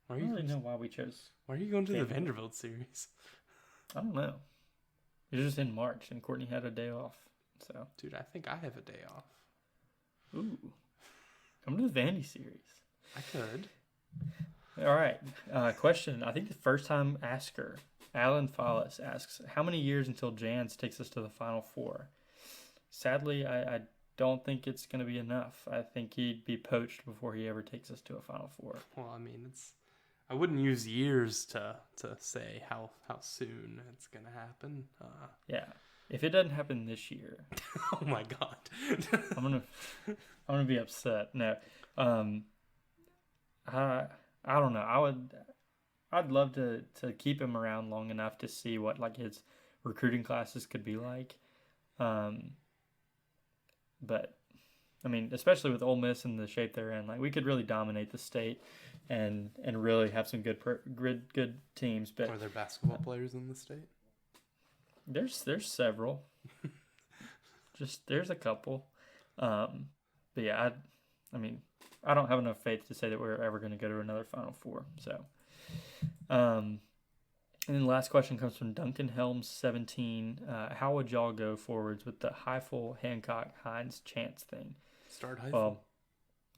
Speaker 1: I don't really know why we chose.
Speaker 2: Why are you going to the
Speaker 1: Vanderbilt.
Speaker 2: Vanderbilt series?
Speaker 1: I don't know. It was just in March, and Courtney had a day off. So,
Speaker 2: Dude, I think I have a day off.
Speaker 1: ooh, come to the Vandy series.
Speaker 2: I could.
Speaker 1: All right. Question. I think the first time asker, Alan Follis asks, how many years until Jans takes us to the Final Four? Sadly, I don't think it's going to be enough. I think he'd be poached before he ever takes us to a Final Four.
Speaker 2: Well, I mean, I wouldn't use years to say how soon it's gonna happen.
Speaker 1: Yeah. If it doesn't happen this year,
Speaker 2: Oh my God.
Speaker 1: I'm gonna be upset. No, I don't know. I'd love to keep him around long enough to see what like his recruiting classes could be like. But I mean, especially with Ole Miss and the shape they're in, like we could really dominate the state and really have some good teams. But
Speaker 2: Are there basketball players in the state?
Speaker 1: there's several. There's a couple. But yeah, I mean, I don't have enough faith to say that we're ever going to go to another Final Four. So, and then the last question comes from Duncan Helms 17. How would y'all go forwards with the Heifel, Hancock, Hines, Chance thing?
Speaker 2: Start Heifel.
Speaker 1: Well,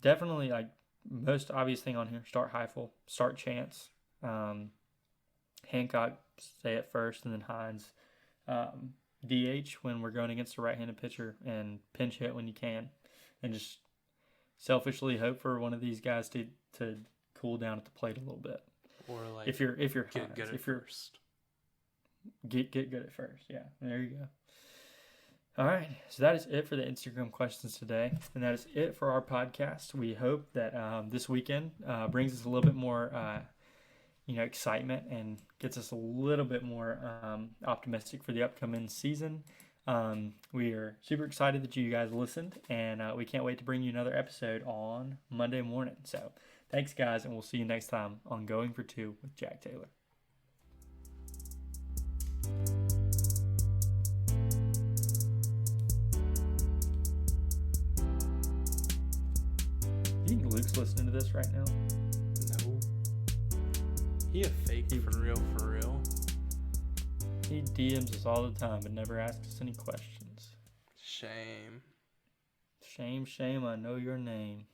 Speaker 1: definitely like most obvious thing on here. Start Heifel, start Chance. Hancock stay at first, and then Hines. DH when we're going against a right-handed pitcher, and pinch hit when you can, and just selfishly hope for one of these guys to cool down at the plate a little bit.
Speaker 2: Or like
Speaker 1: if you're
Speaker 2: get
Speaker 1: Hines,
Speaker 2: good at
Speaker 1: if you're
Speaker 2: first.
Speaker 1: get good at first, yeah. There you go. All right, so that is it for the Instagram questions today, and that is it for our podcast. We hope that this weekend brings us a little bit more excitement and gets us a little bit more optimistic for the upcoming season. We are super excited that you guys listened, and we can't wait to bring you another episode on Monday morning. So thanks, guys, and we'll see you next time on Going for Two with Jack Taylor. Do you think Luke's listening to this right now?
Speaker 2: No. He a fake for real.
Speaker 1: He DMs us all the time but never asks us any questions.
Speaker 2: Shame.
Speaker 1: Shame, I know your name.